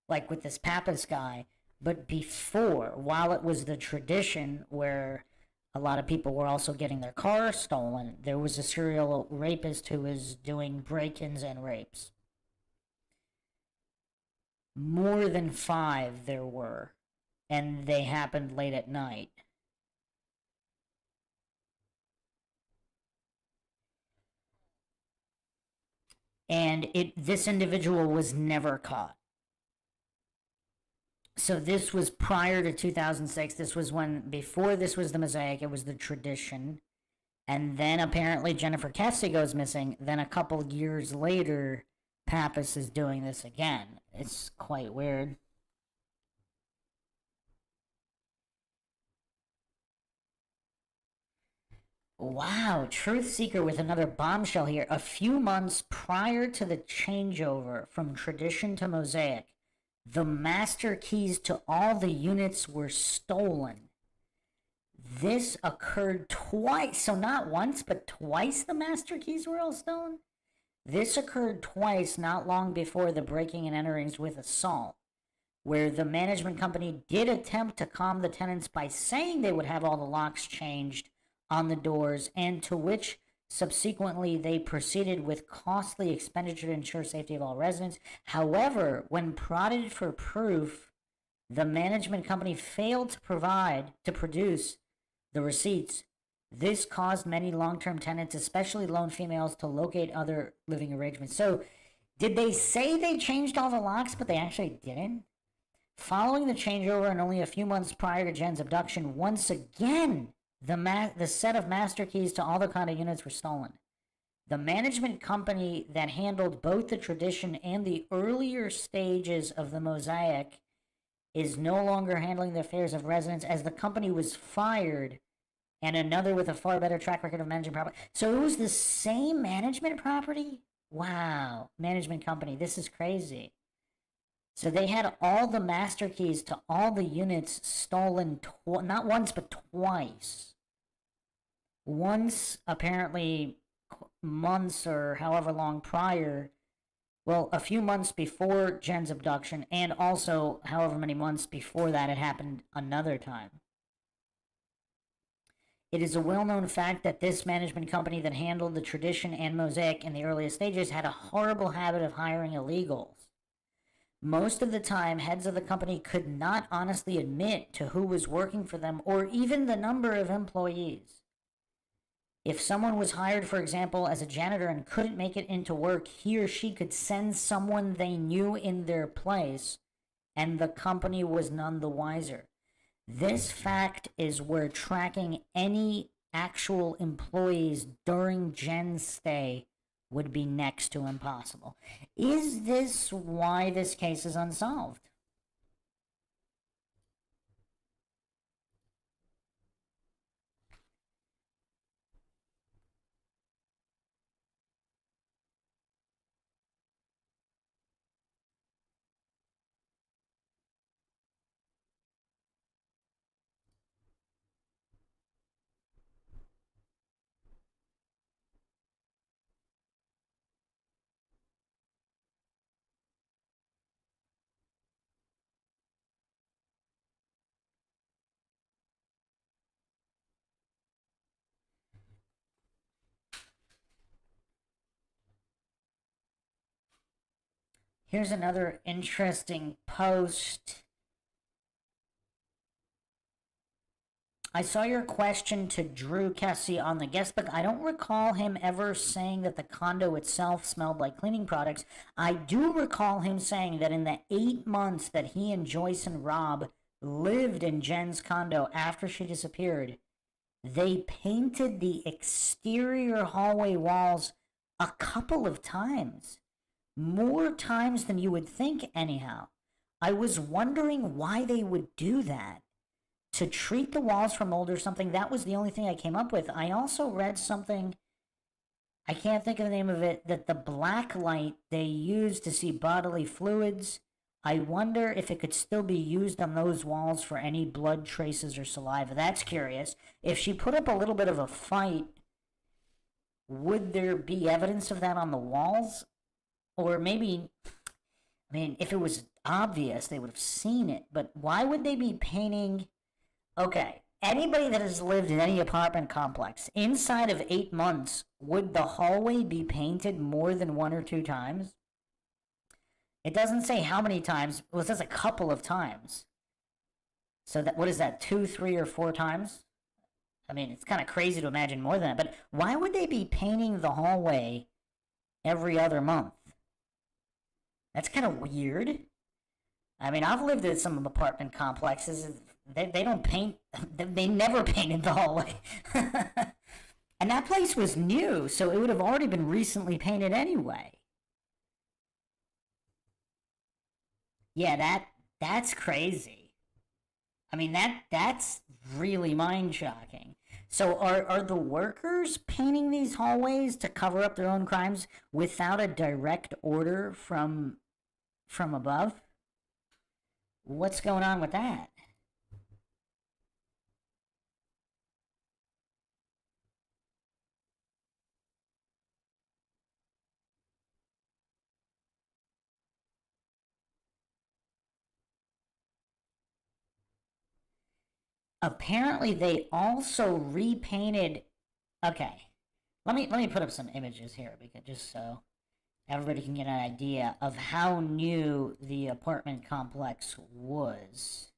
like with this Pappas guy, but before, while it was the tradition where a lot of people were also getting their cars stolen, there was a serial rapist who was doing break-ins and rapes. More than 5 there were, and they happened late at night. And this individual was never caught. So this was prior to 2006. This was before this was the Mosaic, it was the tradition. And then apparently Jennifer Kesse goes missing. Then a couple years later, Pappas is doing this again. It's quite weird. Wow, Truth Seeker with another bombshell here. A few months prior to the changeover from tradition to Mosaic, the master keys to all the units were stolen. This occurred twice, so not once, but twice the master keys were all stolen. This occurred twice not long before the breaking and enterings with assault, where the management company did attempt to calm the tenants by saying they would have all the locks changed on the doors, and to which subsequently they proceeded with costly expenditure to ensure safety of all residents. However, when prodded for proof, the management company failed to produce the receipts. This caused many long-term tenants, especially lone females, to locate other living arrangements. So, did they say they changed all the locks, but they actually didn't? Following the changeover and only a few months prior to Jen's abduction, once again, the set of master keys to all the condo units were stolen. The management company that handled both the tradition and the earlier stages of the Mosaic is no longer handling the affairs of residents, as the company was fired, and another with a far better track record of managing property. So it was the same management property? Wow. Management company. This is crazy. So they had all the master keys to all the units stolen, not once, but twice. Once, apparently, months or however long prior, well, a few months before Jen's abduction, and also however many months before that it happened another time. It is a well-known fact that this management company that handled the tradition and Mosaic in the earliest stages had a horrible habit of hiring illegals. Most of the time, heads of the company could not honestly admit to who was working for them or even the number of employees. If someone was hired, for example, as a janitor and couldn't make it into work, he or she could send someone they knew in their place, and the company was none the wiser. This fact is where tracking any actual employees during Jen's stay would be next to impossible. Is this why this case is unsolved? Here's another interesting post. I saw your question to Drew Kesse on the guest book. I don't recall him ever saying that the condo itself smelled like cleaning products. I do recall him saying that in the 8 months that he and Joyce and Rob lived in Jen's condo after she disappeared, they painted the exterior hallway walls a couple of times. More times than you would think, anyhow. I was wondering why they would do that. To treat the walls for mold or something. That was the only thing I came up with. I also read something, I can't think of the name of it, that the black light they use to see bodily fluids, I wonder if it could still be used on those walls for any blood traces or saliva. That's curious. If she put up a little bit of a fight, would there be evidence of that on the walls? Or maybe, I mean, if it was obvious, they would have seen it. But why would they be painting? Okay, anybody that has lived in any apartment complex, inside of 8 months, would the hallway be painted more than 1 or 2 times? It doesn't say how many times. Well, it says a couple of times. So that, what is that, 2, 3, or 4 times? I mean, it's kind of crazy to imagine more than that. But why would they be painting the hallway every other month? That's kind of weird. I mean, I've lived in some apartment complexes. They don't paint. They never painted the hallway. And that place was new, so it would have already been recently painted anyway. Yeah, that's crazy. I mean, that's really mind-shocking. So are the workers painting these hallways to cover up their own crimes without a direct order from above? What's going on with that? Apparently they also repainted. Okay, let me put up some images here, because just so everybody can get an idea of how new the apartment complex was.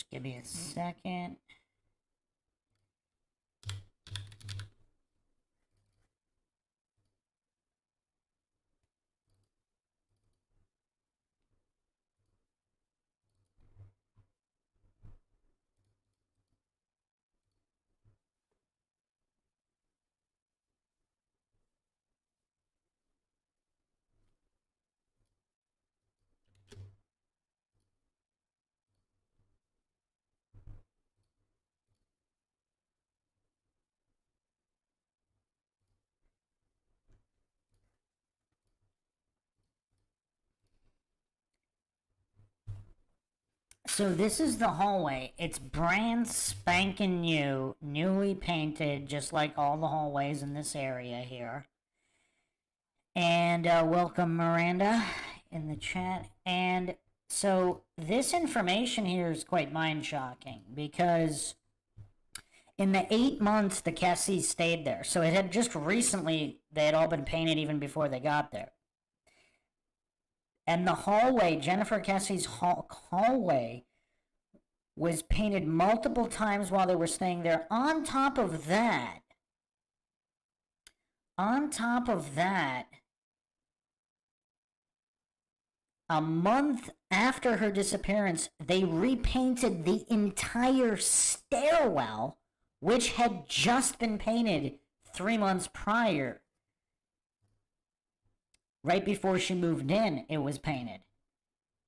Just give me a second. So this is the hallway. It's brand spanking new, newly painted, just like all the hallways in this area here. And welcome Miranda in the chat. And so this information here is quite mind-shocking because in the 8 months the Kesses stayed there, so it had just recently, they had all been painted even before they got there. And the hallway, Jennifer Kesse's hallway, was painted multiple times while they were staying there. On top of that, a month after her disappearance, they repainted the entire stairwell, which had just been painted 3 months prior. Right before she moved in, it was painted.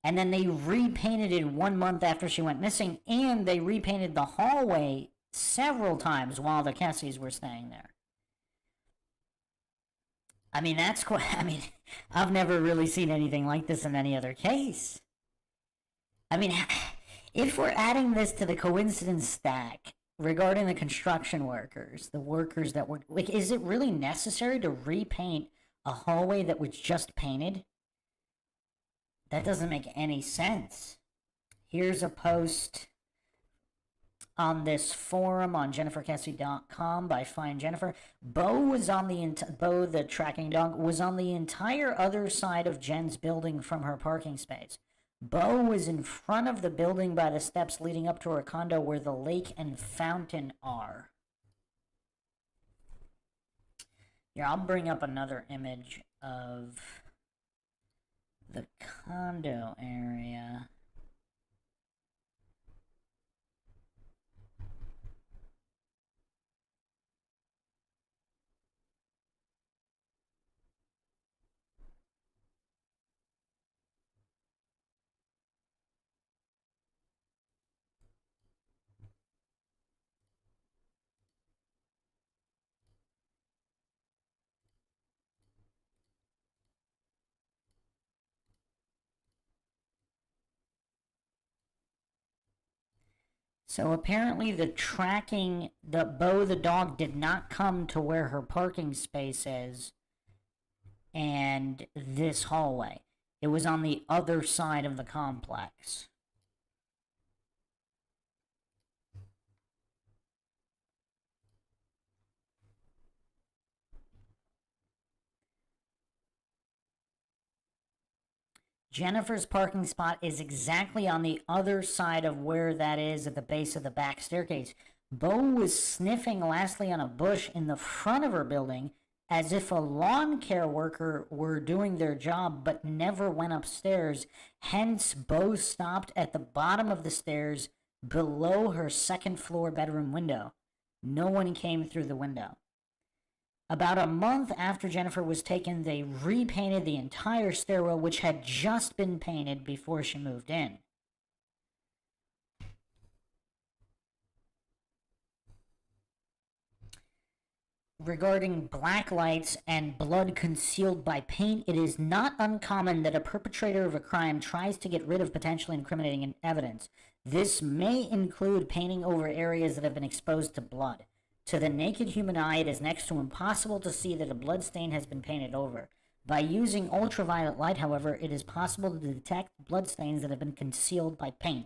And then they repainted it 1 month after she went missing, and they repainted the hallway several times while the Kesses were staying there. I mean, that's quite, I mean, I've never really seen anything like this in any other case. I mean, if we're adding this to the coincidence stack regarding the construction workers, the workers that were, like, is it really necessary to repaint a hallway that was just painted? That doesn't make any sense. Here's a post on this forum on jenniferkesse.com by Find Jennifer. Bo was on Bo, the tracking dog, was on the entire other side of Jen's building from her parking space. Bo was in front of the building by the steps leading up to her condo where the lake and fountain are. Here, I'll bring up another image of the condo area. So apparently the Bo the dog did not come to where her parking space is and this hallway. It was on the other side of the complex. Jennifer's parking spot is exactly on the other side of where that is at the base of the back staircase. Bo was sniffing lastly on a bush in the front of her building as if a lawn care worker were doing their job but never went upstairs. Hence, Bo stopped at the bottom of the stairs below her second floor bedroom window. No one came through the window. About a month after Jennifer was taken, they repainted the entire stairwell, which had just been painted before she moved in. Regarding black lights and blood concealed by paint, it is not uncommon that a perpetrator of a crime tries to get rid of potentially incriminating evidence. This may include painting over areas that have been exposed to blood. To the naked human eye, it is next to impossible to see that a blood stain has been painted over. By using ultraviolet light, however, it is possible to detect blood stains that have been concealed by paint.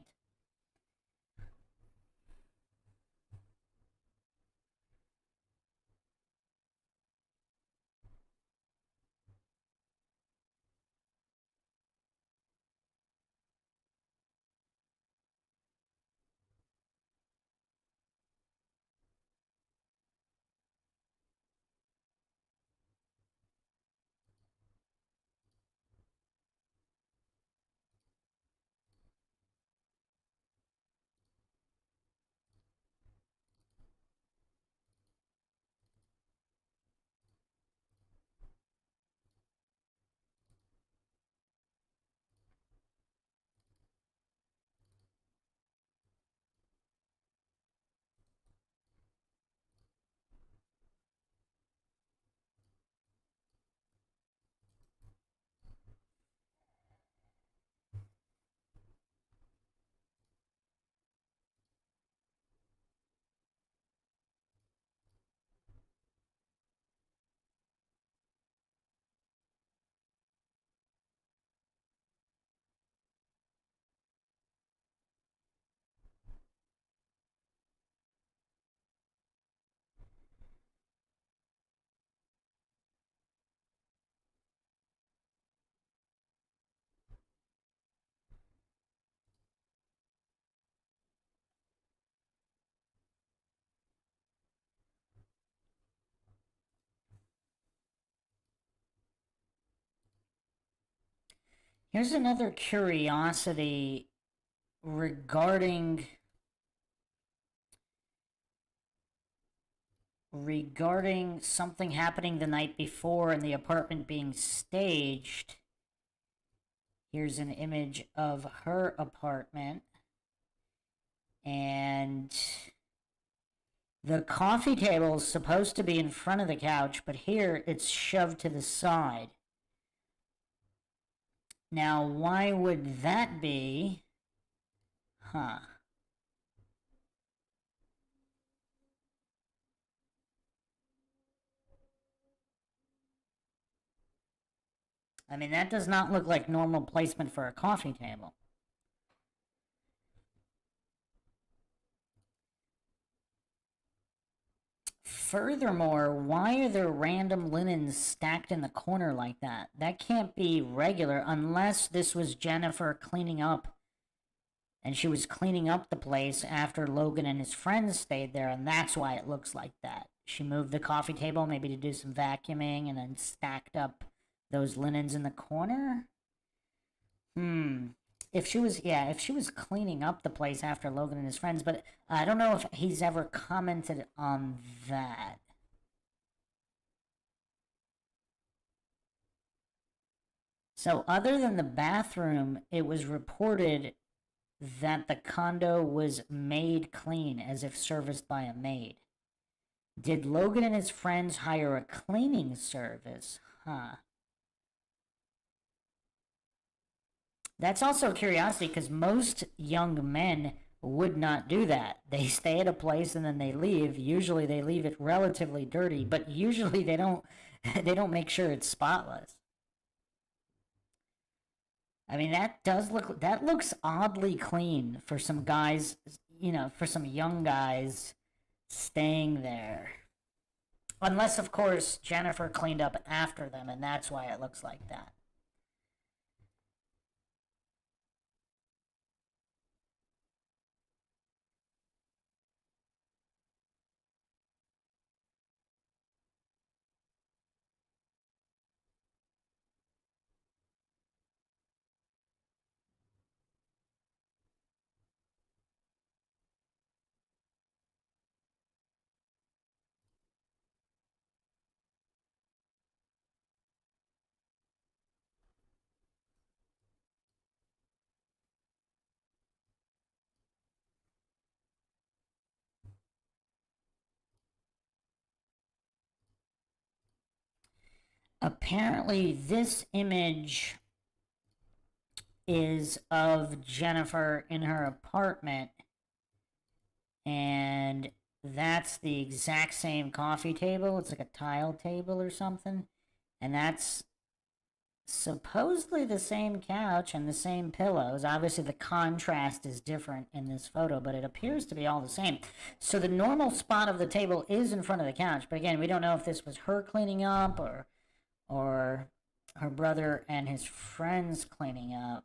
Here's another curiosity regarding something happening the night before and the apartment being staged. Here's an image of her apartment. And the coffee table is supposed to be in front of the couch, but here it's shoved to the side. Now, why would that be? Huh. I mean, that does not look like normal placement for a coffee table. Furthermore, why are there random linens stacked in the corner like that? That can't be regular unless this was Jennifer cleaning up. And she was cleaning up the place after Logan and his friends stayed there, and that's why it looks like that. She moved the coffee table maybe to do some vacuuming and then stacked up those linens in the corner? If she was cleaning up the place after Logan and his friends, but I don't know if he's ever commented on that. So other than the bathroom, it was reported that the condo was made clean as if serviced by a maid. Did Logan and his friends hire a cleaning service? Huh. That's also a curiosity because most young men would not do that. They stay at a place and then they leave. Usually they leave it relatively dirty, but usually they don't they don't make sure it's spotless. I mean, that looks oddly clean for some guys, for some young guys staying there. Unless, of course, Jennifer cleaned up after them, and that's why it looks like that. Apparently, this image is of Jennifer in her apartment, and that's the exact same coffee table. It's like a tile table or something, and that's supposedly the same couch and the same pillows. Obviously, the contrast is different in this photo, but it appears to be all the same. So the normal spot of the table is in front of the couch, but again, we don't know if this was her cleaning up or her brother and his friends cleaning up.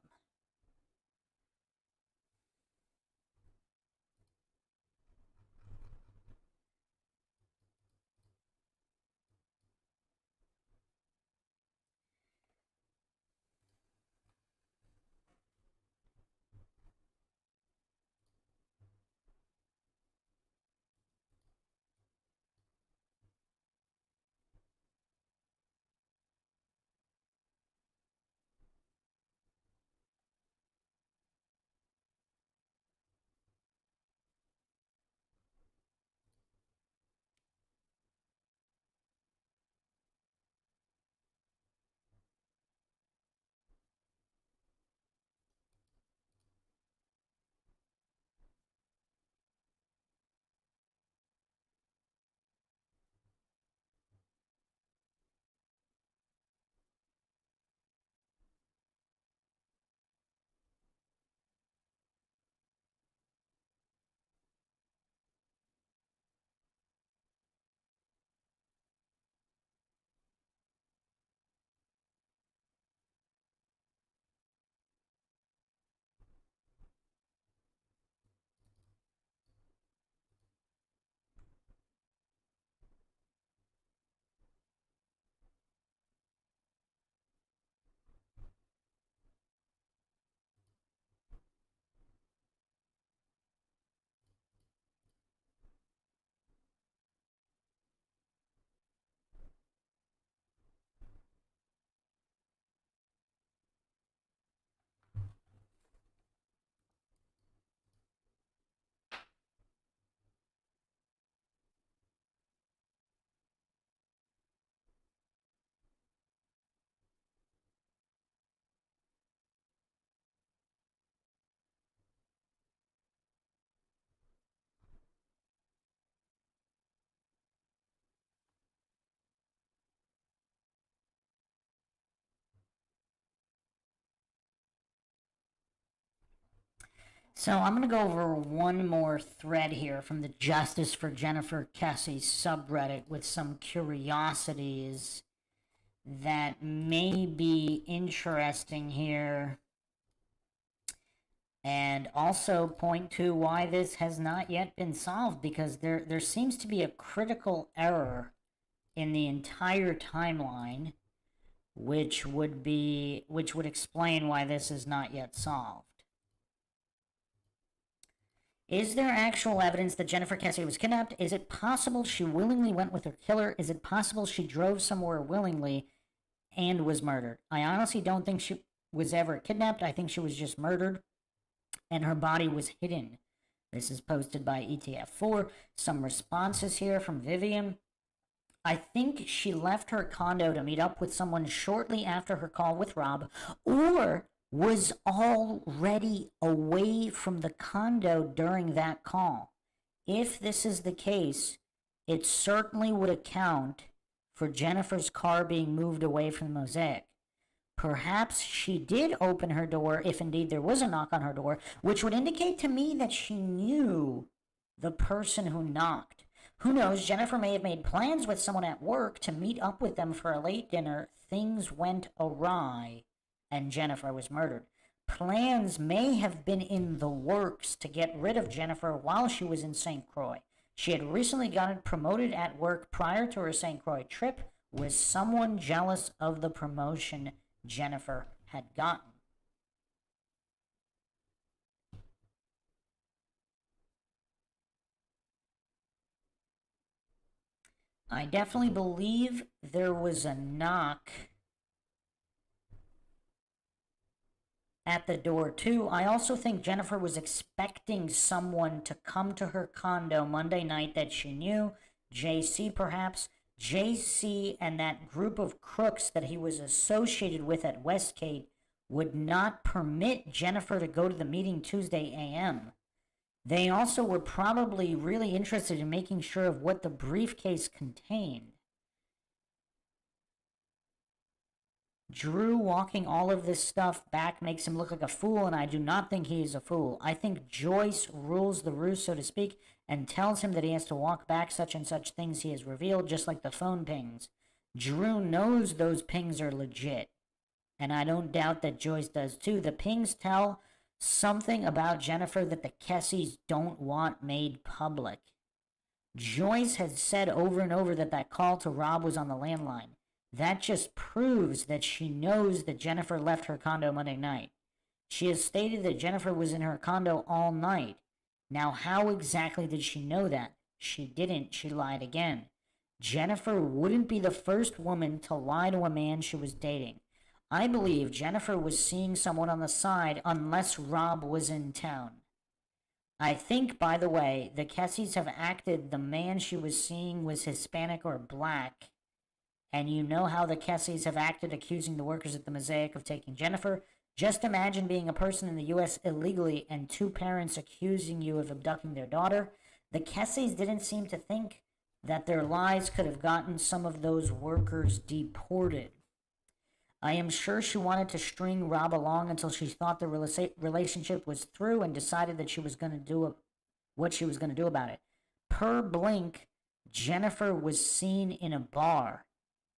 So I'm going to go over one more thread here from the Justice for Jennifer Kesse subreddit with some curiosities that may be interesting here, and also point to why this has not yet been solved, because there seems to be a critical error in the entire timeline, which would explain why this is not yet solved. Is there actual evidence that Jennifer Kesse was kidnapped? Is it possible she willingly went with her killer? Is it possible she drove somewhere willingly and was murdered? I honestly don't think she was ever kidnapped. I think she was just murdered and her body was hidden. This is posted by ETF4. Some responses here from Vivian. I think she left her condo to meet up with someone shortly after her call with Rob, or was already away from the condo during that call. If this is the case, it certainly would account for Jennifer's car being moved away from the mosaic. Perhaps she did open her door, if indeed there was a knock on her door, which would indicate to me that she knew the person who knocked. Who knows, Jennifer may have made plans with someone at work to meet up with them for a late dinner. Things went awry, and Jennifer was murdered. Plans may have been in the works to get rid of Jennifer while she was in St. Croix. She had recently gotten promoted at work prior to her St. Croix trip. Was someone jealous of the promotion Jennifer had gotten? I definitely believe there was a knock at the door too. I also think Jennifer was expecting someone to come to her condo Monday night that she knew. JC perhaps. JC and that group of crooks that he was associated with at Westgate would not permit Jennifer to go to the meeting Tuesday a.m. They also were probably really interested in making sure of what the briefcase contained. Drew walking all of this stuff back makes him look like a fool, and I do not think he is a fool. I think Joyce rules the roost, so to speak, and tells him that he has to walk back such and such things he has revealed, just like the phone pings. Drew knows those pings are legit, and I don't doubt that Joyce does too. The pings tell something about Jennifer that the Kesses don't want made public. Joyce has said over and over that that call to Rob was on the landline. That just proves that she knows that Jennifer left her condo Monday night. She has stated that Jennifer was in her condo all night. Now, how exactly did she know that? She didn't. She lied again. Jennifer wouldn't be the first woman to lie to a man she was dating. I believe Jennifer was seeing someone on the side unless Rob was in town. I think, by the way, the Kesses have acted the man she was seeing was Hispanic or black. And you know how the Kesses have acted accusing the workers at the Mosaic of taking Jennifer. Just imagine being a person in the U.S. illegally and two parents accusing you of abducting their daughter. The Kesses didn't seem to think that their lies could have gotten some of those workers deported. I am sure she wanted to string Rob along until she thought the relationship was through and decided that she was going to do what she was going to do about it. Per Blink, Jennifer was seen in a bar,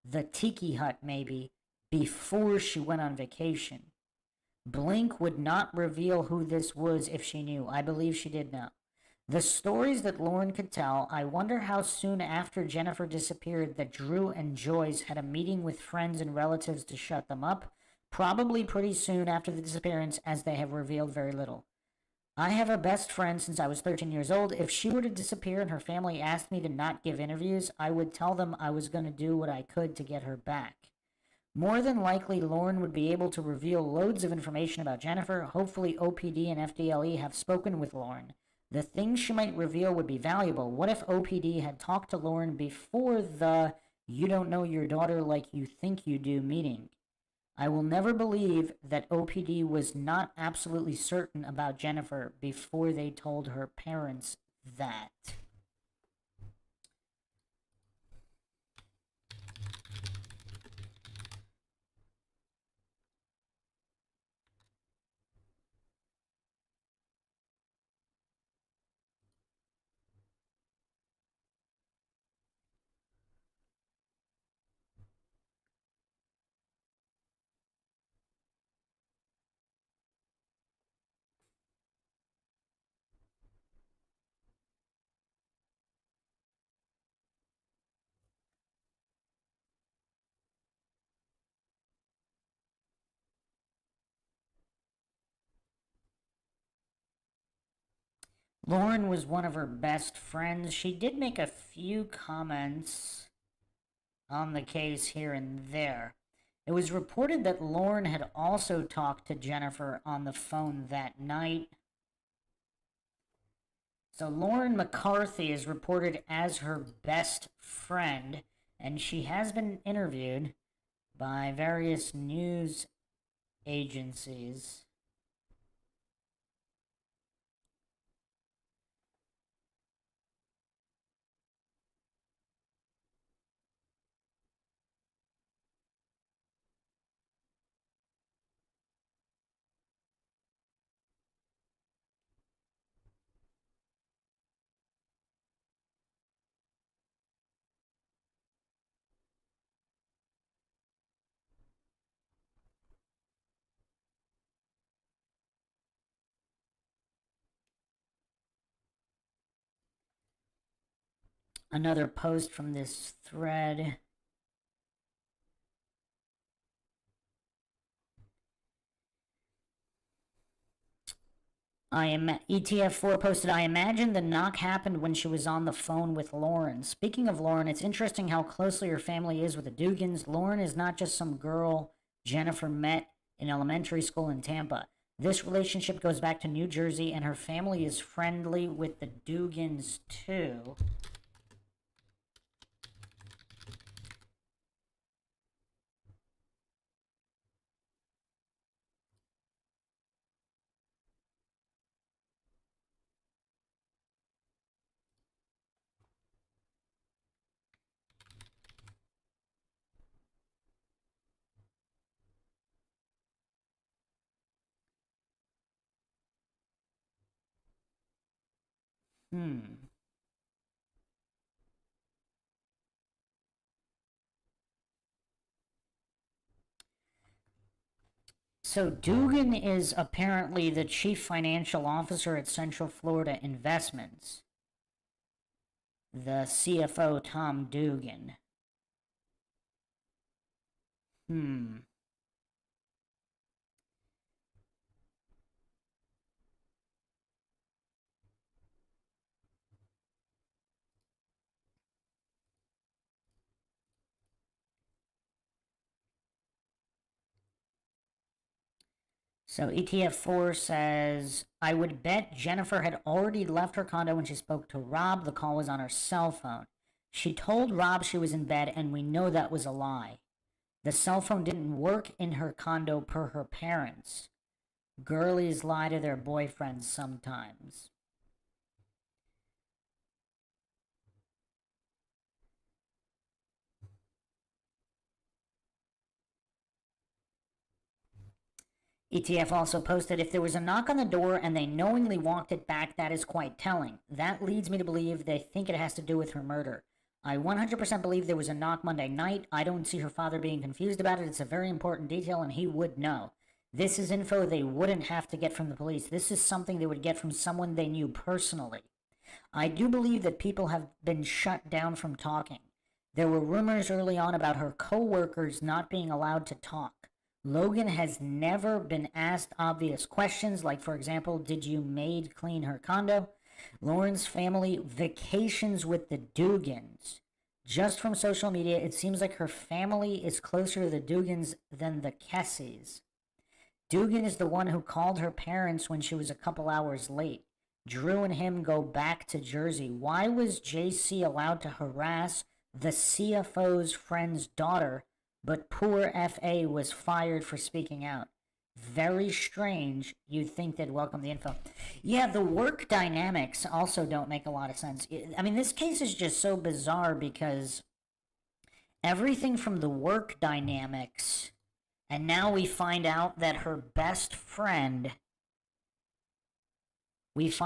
the Tiki Hut maybe, before she went on vacation. Blink would not reveal who this was if she knew. I believe she did know. The stories that Lauren could tell, I wonder how soon after Jennifer disappeared that Drew and Joyce had a meeting with friends and relatives to shut them up. Probably pretty soon after the disappearance, as they have revealed very little. I have a best friend since I was 13 years old. If she were to disappear and her family asked me to not give interviews, I would tell them I was going to do what I could to get her back. More than likely, Lauren would be able to reveal loads of information about Jennifer. Hopefully, OPD and FDLE have spoken with Lauren. The things she might reveal would be valuable. What if OPD had talked to Lauren before the "you don't know your daughter like you think you do" meeting? I will never believe that OPD was not absolutely certain about Jennifer before they told her parents that. Lauren was one of her best friends. She did make a few comments on the case here and there. It was reported that Lauren had also talked to Jennifer on the phone that night. So Lauren McCarthy is reported as her best friend, and she has been interviewed by various news agencies. Another post from this thread. ETF4 posted, I imagine the knock happened when she was on the phone with Lauren. Speaking of Lauren, it's interesting how closely her family is with the Dugans. Lauren is not just some girl Jennifer met in elementary school in Tampa. This relationship goes back to New Jersey, and her family is friendly with the Dugans too. So Dugan is apparently the chief financial officer at Central Florida Investments. The CFO, Tom Dugan. So ETF4 says, I would bet Jennifer had already left her condo when she spoke to Rob. The call was on her cell phone. She told Rob she was in bed, and we know that was a lie. The cell phone didn't work in her condo per her parents. Girlies lie to their boyfriends sometimes. ETF also posted, if there was a knock on the door and they knowingly walked it back, that is quite telling. That leads me to believe they think it has to do with her murder. I 100% believe there was a knock Monday night. I don't see her father being confused about it. It's a very important detail, and he would know. This is info they wouldn't have to get from the police. This is something they would get from someone they knew personally. I do believe that people have been shut down from talking. There were rumors early on about her co-workers not being allowed to talk. Logan has never been asked obvious questions, like, for example, did you maid clean her condo? Lauren's family vacations with the Dugans. Just from social media, it seems like her family is closer to the Dugans than the Kesses. Dugan is the one who called her parents when she was a couple hours late. Drew and him go back to Jersey. Why was JC allowed to harass the CFO's friend's daughter, but poor FA was fired for speaking out? Very strange. You'd think they'd welcome the info. Yeah, the work dynamics also don't make a lot of sense. I mean, this case is just so bizarre because everything from the work dynamics, and now we find out that her best friend is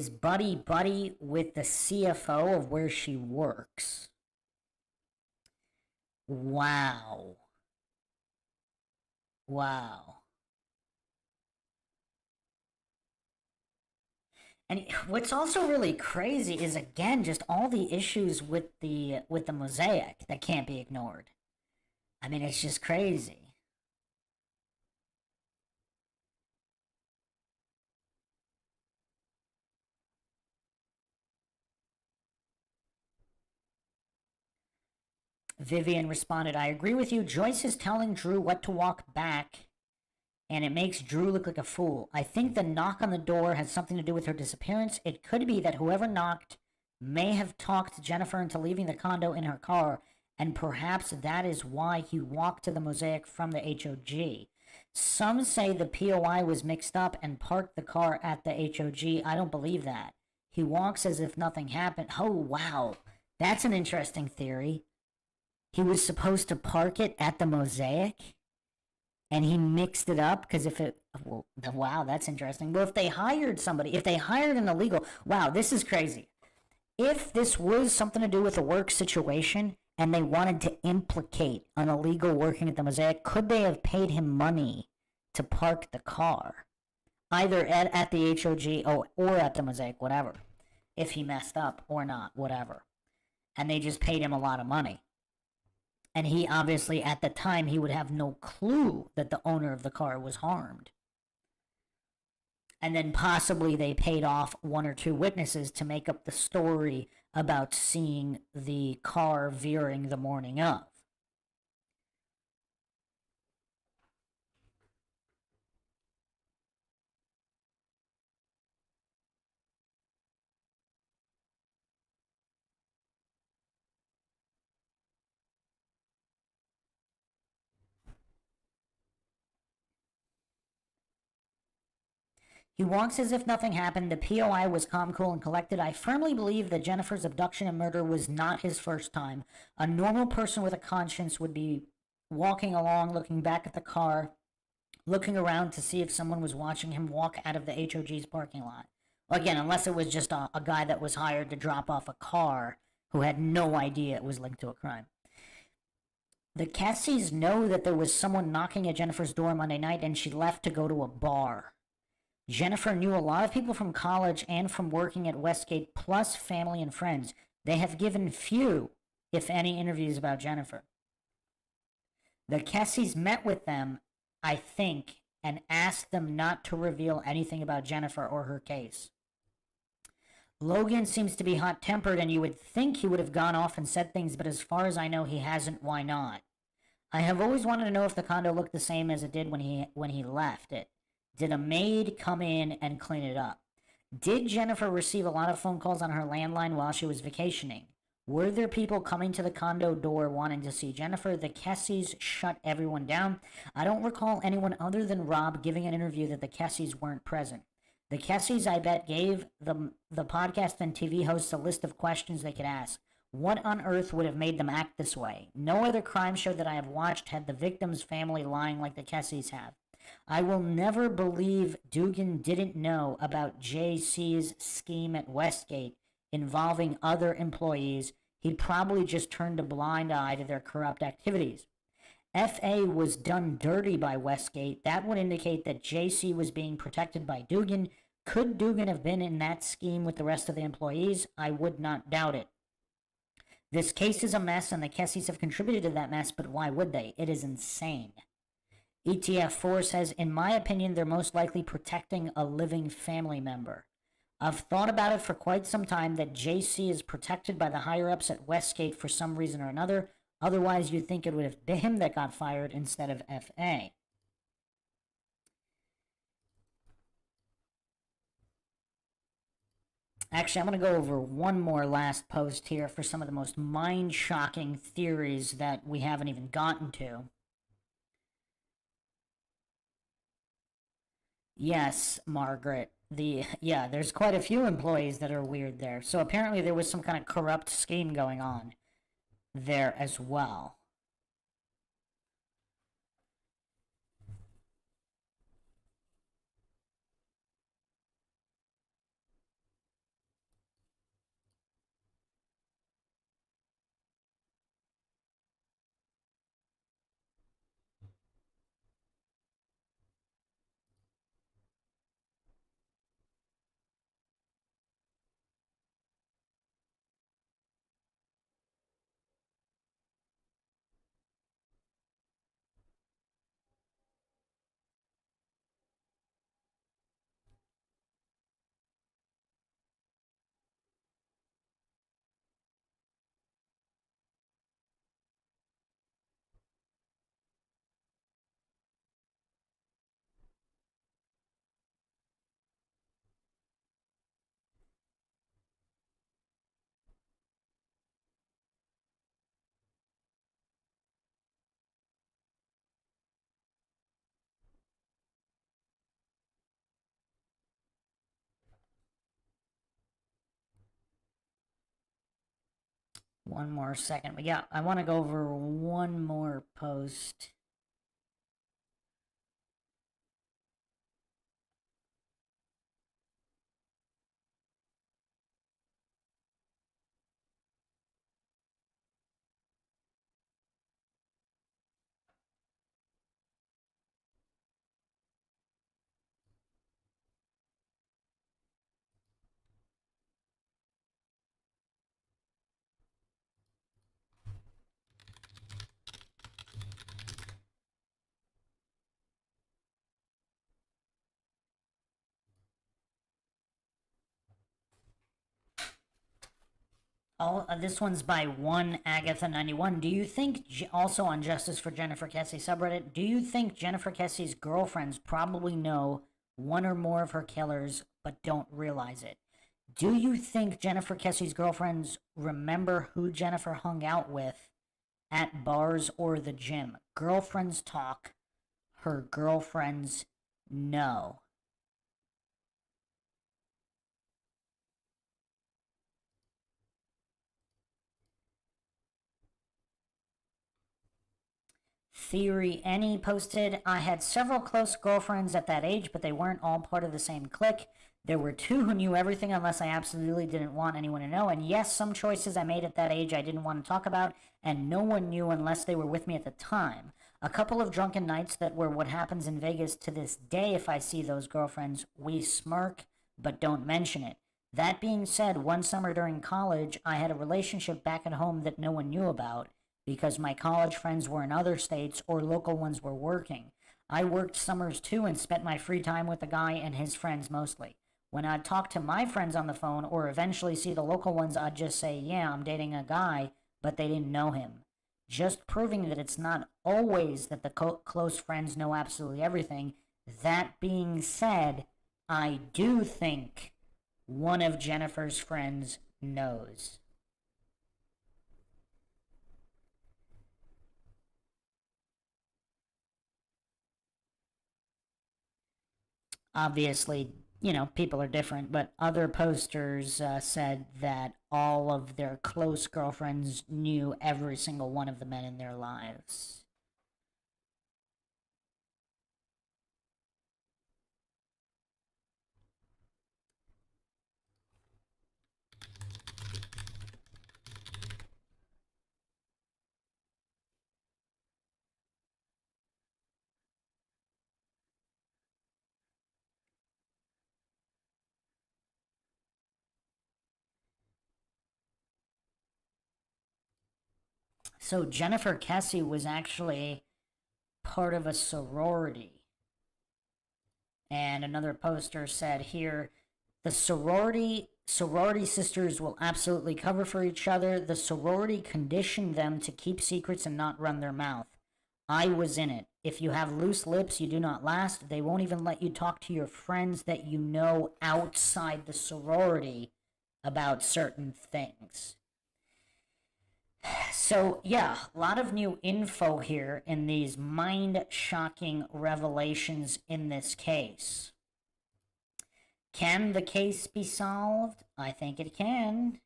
buddy with the CFO of where she works. Wow. And what's also really crazy is, again, just all the issues with the mosaic that can't be ignored. I mean, it's just crazy. Vivian responded, I agree with you. Joyce is telling Drew what to walk back, and it makes Drew look like a fool. I think the knock on the door has something to do with her disappearance. It could be that whoever knocked may have talked Jennifer into leaving the condo in her car, and perhaps that is why he walked to the Mosaic from the HOG. Some say the POI was mixed up and parked the car at the HOG. I don't believe that. He walks as if nothing happened. Oh, wow. That's an interesting theory. He was supposed to park it at the Mosaic, and he mixed it up because wow, that's interesting. Well, if they hired somebody, if they hired an illegal, wow, this is crazy. If this was something to do with a work situation and they wanted to implicate an illegal working at the Mosaic, could they have paid him money to park the car? Either at the HOG or at the Mosaic, whatever. If he messed up or not, whatever. And they just paid him a lot of money. And he obviously, at the time, he would have no clue that the owner of the car was harmed. And then possibly they paid off one or two witnesses to make up the story about seeing the car veering the morning of. He walks as if nothing happened. The POI was calm, cool, and collected. I firmly believe that Jennifer's abduction and murder was not his first time. A normal person with a conscience would be walking along, looking back at the car, looking around to see if someone was watching him walk out of the HOG's parking lot. Again, unless it was just a guy that was hired to drop off a car who had no idea it was linked to a crime. The Kesses know that there was someone knocking at Jennifer's door Monday night, and she left to go to a bar. Jennifer knew a lot of people from college and from working at Westgate, plus family and friends. They have given few, if any, interviews about Jennifer. The Kesses met with them, I think, and asked them not to reveal anything about Jennifer or her case. Logan seems to be hot-tempered, and you would think he would have gone off and said things, but as far as I know, he hasn't. Why not? I have always wanted to know if the condo looked the same as it did when he left it. Did a maid come in and clean it up? Did Jennifer receive a lot of phone calls on her landline while she was vacationing? Were there people coming to the condo door wanting to see Jennifer? The Kesses shut everyone down. I don't recall anyone other than Rob giving an interview that the Kesses weren't present. The Kesses, I bet, gave the podcast and TV hosts a list of questions they could ask. What on earth would have made them act this way? No other crime show that I have watched had the victim's family lying like the Kesses have. I will never believe Dugan didn't know about JC's scheme at Westgate involving other employees. He probably just turned a blind eye to their corrupt activities. FA was done dirty by Westgate. That would indicate that JC was being protected by Dugan. Could Dugan have been in that scheme with the rest of the employees? I would not doubt it. This case is a mess, and the Kesses have contributed to that mess, but why would they? It is insane. ETF4 says, in my opinion, they're most likely protecting a living family member. I've thought about it for quite some time that JC is protected by the higher-ups at Westgate for some reason or another. Otherwise, you'd think it would have been him that got fired instead of FA. Actually, I'm going to go over one more last post here for some of the most mind-shocking theories that we haven't even gotten to. Yes, Margaret. There's quite a few employees that are weird there. So apparently there was some kind of corrupt scheme going on there as well. One more second. But yeah, I want to go over one more post. Oh, this one's by one Agatha91. Do you think, also on Justice for Jennifer Kesse subreddit, do you think Jennifer Kesse's girlfriends probably know one or more of her killers but don't realize it? Do you think Jennifer Kesse's girlfriends remember who Jennifer hung out with at bars or the gym? Girlfriends talk, her girlfriends know. Theory Any posted, I had several close girlfriends at that age, but they weren't all part of the same clique. There were two who knew everything unless I absolutely didn't want anyone to know. And yes, some choices I made at that age I didn't want to talk about, and no one knew unless they were with me at the time. A couple of drunken nights that were what happens in Vegas to this day. If I see those girlfriends, we smirk, but don't mention it. That being said, one summer during college, I had a relationship back at home that no one knew about, because my college friends were in other states or local ones were working. I worked summers too and spent my free time with the guy and his friends mostly. When I'd talk to my friends on the phone or eventually see the local ones, I'd just say, yeah, I'm dating a guy, but they didn't know him. Just proving that it's not always that the close friends know absolutely everything. That being said, I do think one of Jennifer's friends knows. Obviously, people are different, but other posters said that all of their close girlfriends knew every single one of the men in their lives. So Jennifer Kesse was actually part of a sorority. And another poster said here, the sorority sisters will absolutely cover for each other. The sorority conditioned them to keep secrets and not run their mouth. I was in it. If you have loose lips, you do not last. They won't even let you talk to your friends that you know outside the sorority about certain things. So, yeah, a lot of new info here in these mind-shocking revelations in this case. Can the case be solved? I think it can.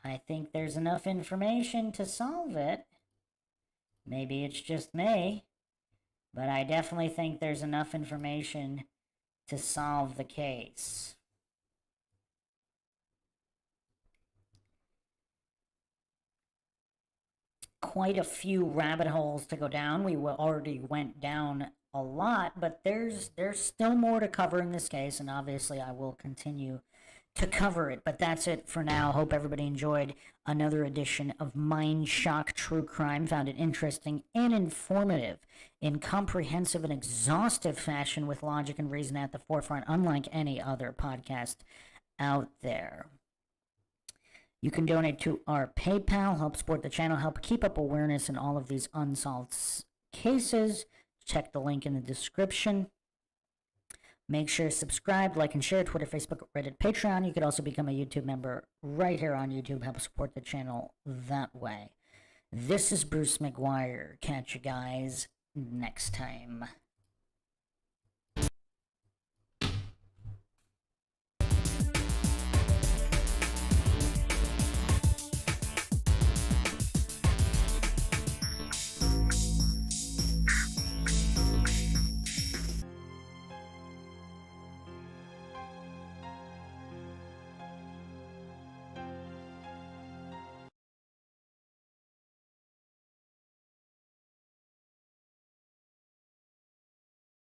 I think there's enough information to solve it. Maybe it's just me, but I definitely think there's enough information to solve the case. Quite a few rabbit holes to go down. We already went down a lot, but there's still more to cover in this case, and obviously I will continue to cover it. But that's it for now. Hope everybody enjoyed another edition of Mindshock True Crime. Found it interesting and informative in comprehensive and exhaustive fashion with logic and reason at the forefront, unlike any other podcast out there. You can donate to our PayPal, help support the channel, help keep up awareness in all of these unsolved cases. Check the link in the description. Make sure to subscribe, like, and share. Twitter, Facebook, Reddit, Patreon. You could also become a YouTube member right here on YouTube. Help support the channel that way. This is Bruce McGuire. Catch you guys next time.